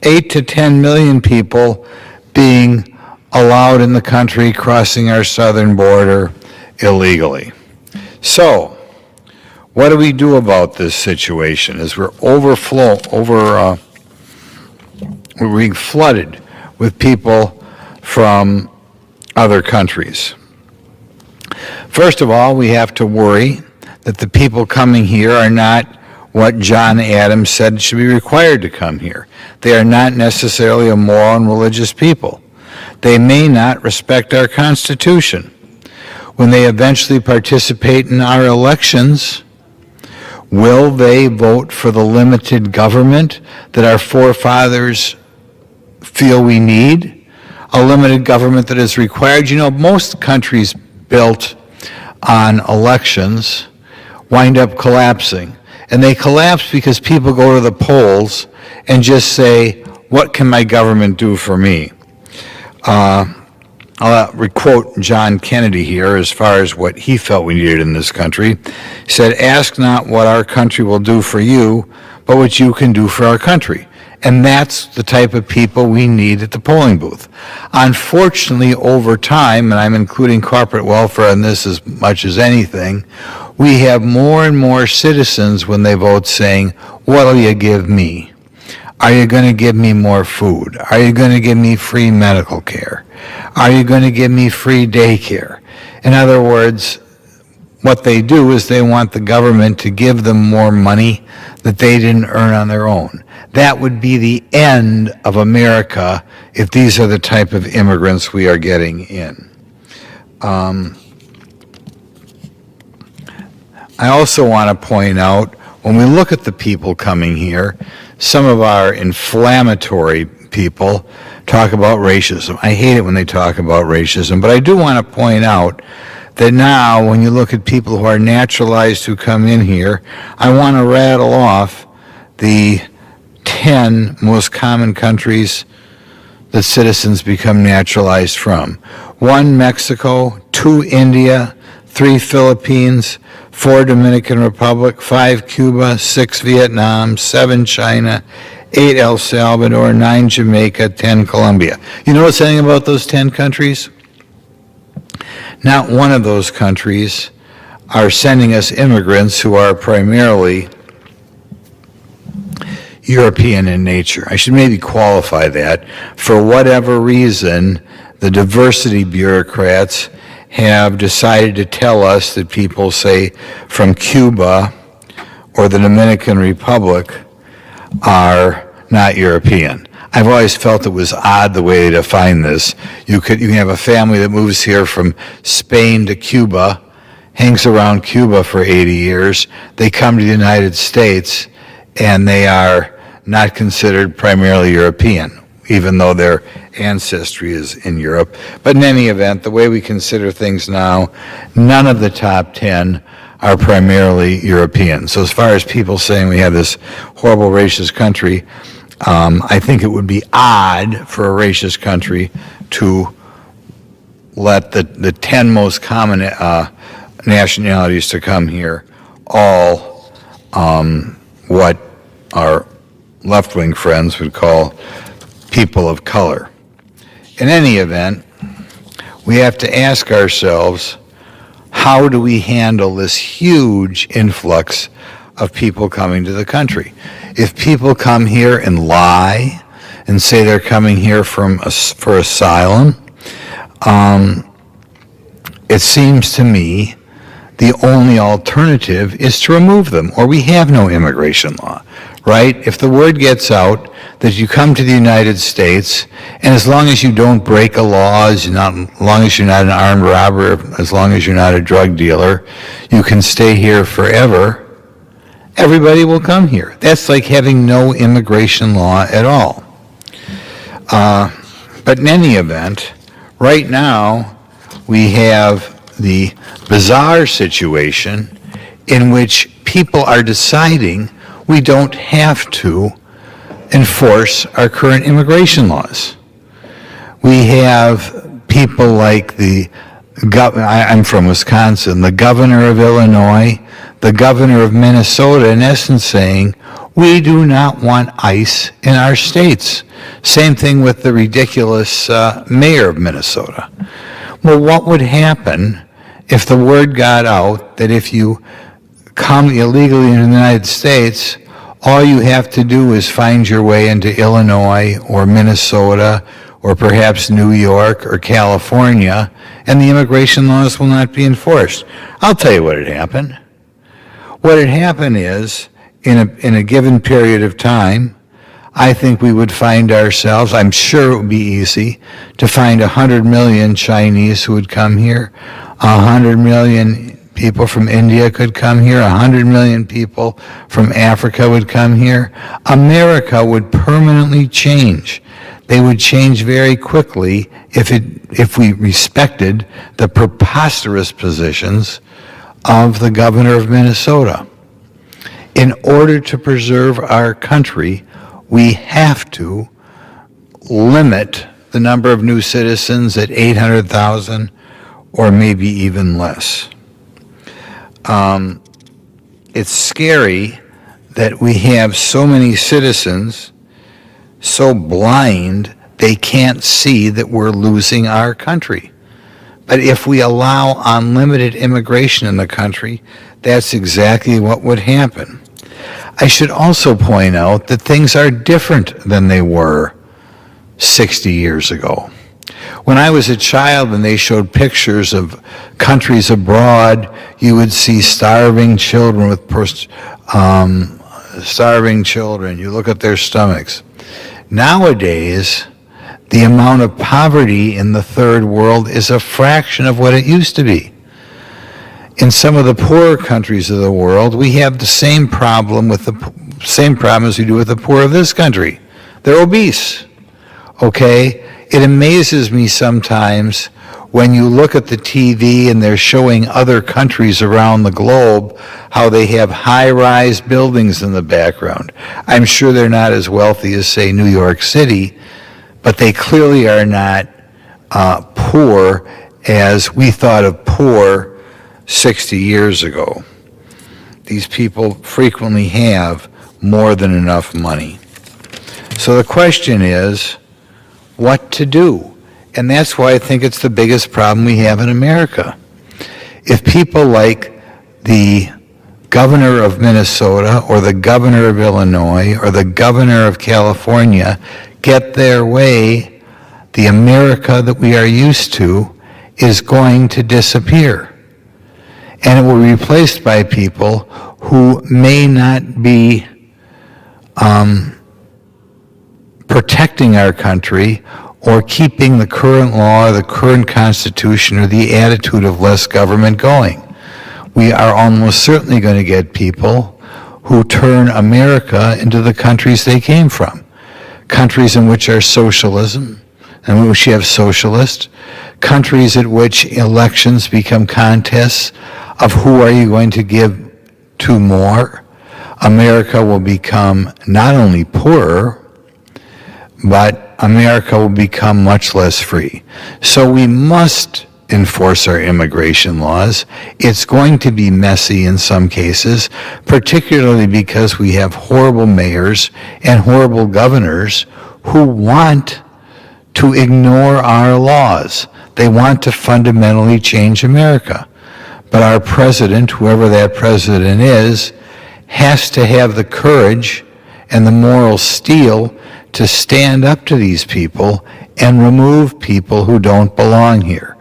Speaker 9: 8 to 10 million people being allowed in the country crossing our southern border illegally. So, what do we do about this situation as we're we're being flooded with people from other countries? First of all, we have to worry that the people coming here are not what John Adams said should be required to come here. They are not necessarily a moral and religious people. They may not respect our Constitution. When they eventually participate in our elections, will they vote for the limited government that our forefathers feel we need? A limited government that is required? You know, most countries built on elections wind up collapsing. And they collapse because people go to the polls and just say, what can my government do for me? I'll quote John Kennedy here as far as what he felt we needed in this country. He said, ask not what our country will do for you, but what you can do for our country. And that's the type of people we need at the polling booth. Unfortunately, over time, and I'm including corporate welfare in this as much as anything, we have more and more citizens when they vote saying, what'll you give me? Are you going to give me more food? Are you going to give me free medical care? Are you going to give me free daycare? In other words, what they do is they want the government to give them more money that they didn't earn on their own. That would be the end of America if these are the type of immigrants we are getting in. I also want to point out, when we look at the people coming here, some of our inflammatory people talk about racism. I hate it when they talk about racism, but I do want to point out that now when you look at people who are naturalized who come in here, I want to rattle off the 10 most common countries that citizens become naturalized from. 1, Mexico, 2, India, 3, Philippines, 4, Dominican Republic, 5, Cuba, 6, Vietnam, 7, China, 8, El Salvador, 9, Jamaica, 10, Colombia. You notice anything about those 10 countries? Not one of those countries are sending us immigrants who are primarily European in nature. I should maybe qualify that. For whatever reason, the diversity bureaucrats have decided to tell us that people, say, from Cuba or the Dominican Republic are not European. I've always felt it was odd the way to define this. You can have a family that moves here from Spain to Cuba, hangs around Cuba for 80 years, they come to the United States, and they are not considered primarily European, even though their ancestry is in Europe. But in any event, the way we consider things now, none of the top 10 are primarily European. So as far as people saying we have this horrible racist country, I think it would be odd for a racist country to let the 10 most common nationalities to come here all what our left-wing friends would call people of color. In any event, we have to ask ourselves, how do we handle this huge influx of people coming to the country? If people come here and lie and say they're coming here for asylum, it seems to me the only alternative is to remove them, or we have no immigration law, right? If the word gets out that you come to the United States, and as long as you don't break a law, as long as you're not an armed robber, as long as you're not a drug dealer, you can stay here forever, everybody will come here. That's like having no immigration law at all. But in any event, right now, we have the bizarre situation in which people are deciding we don't have to enforce our current immigration laws. We have people like I'm from Wisconsin, the governor of Illinois, the governor of Minnesota, in essence saying, we do not want ICE in our states. Same thing with the ridiculous mayor of Minnesota. Well, what would happen if the word got out that if you come illegally into the United States, all you have to do is find your way into Illinois or Minnesota or perhaps New York or California, and the immigration laws will not be enforced? I'll tell you what had happened. What had happened is, in a given period of time, I think we would find ourselves, I'm sure it would be easy, to find 100 million Chinese who would come here, 100 million people from India could come here, 100 million people from Africa would come here. America would permanently change. They would change very quickly if we respected the preposterous positions of the governor of Minnesota. In order to preserve our country, we have to limit the number of new citizens at 800,000 or maybe even less. It's scary that we have so many citizens so blind they can't see that we're losing our country. But if we allow unlimited immigration in the country, that's exactly what would happen. I should also point out that things are different than they were 60 years ago. When I was a child and they showed pictures of countries abroad, you would see starving children starving children. You look at their stomachs. Nowadays, the amount of poverty in the third world is a fraction of what it used to be. In some of the poorer countries of the world, we have the same problem as we do with the poor of this country. They're obese. Okay? It amazes me sometimes when you look at the TV and they're showing other countries around the globe how they have high-rise buildings in the background. I'm sure they're not as wealthy as, say, New York City, but they clearly are not poor as we thought of poor 60 years ago. These people frequently have more than enough money. So the question is, what to do? And that's why I think it's the biggest problem we have in America. If people like the governor of Minnesota or the governor of Illinois or the governor of California get their way, the America that we are used to is going to disappear. And it will be replaced by people who may not be protecting our country or keeping the current law, or the current constitution, or the attitude of less government going. We are almost certainly going to get people who turn America into the countries they came from. Countries in which are socialism, and which you have socialists, countries at which elections become contests of who are you going to give to more. America will become not only poorer, but America will become much less free. So we must enforce our immigration laws. It's going to be messy in some cases, particularly because we have horrible mayors and horrible governors who want to ignore our laws. They want to fundamentally change America. But our president, whoever that president is, has to have the courage and the moral steel to stand up to these people and remove people who don't belong here.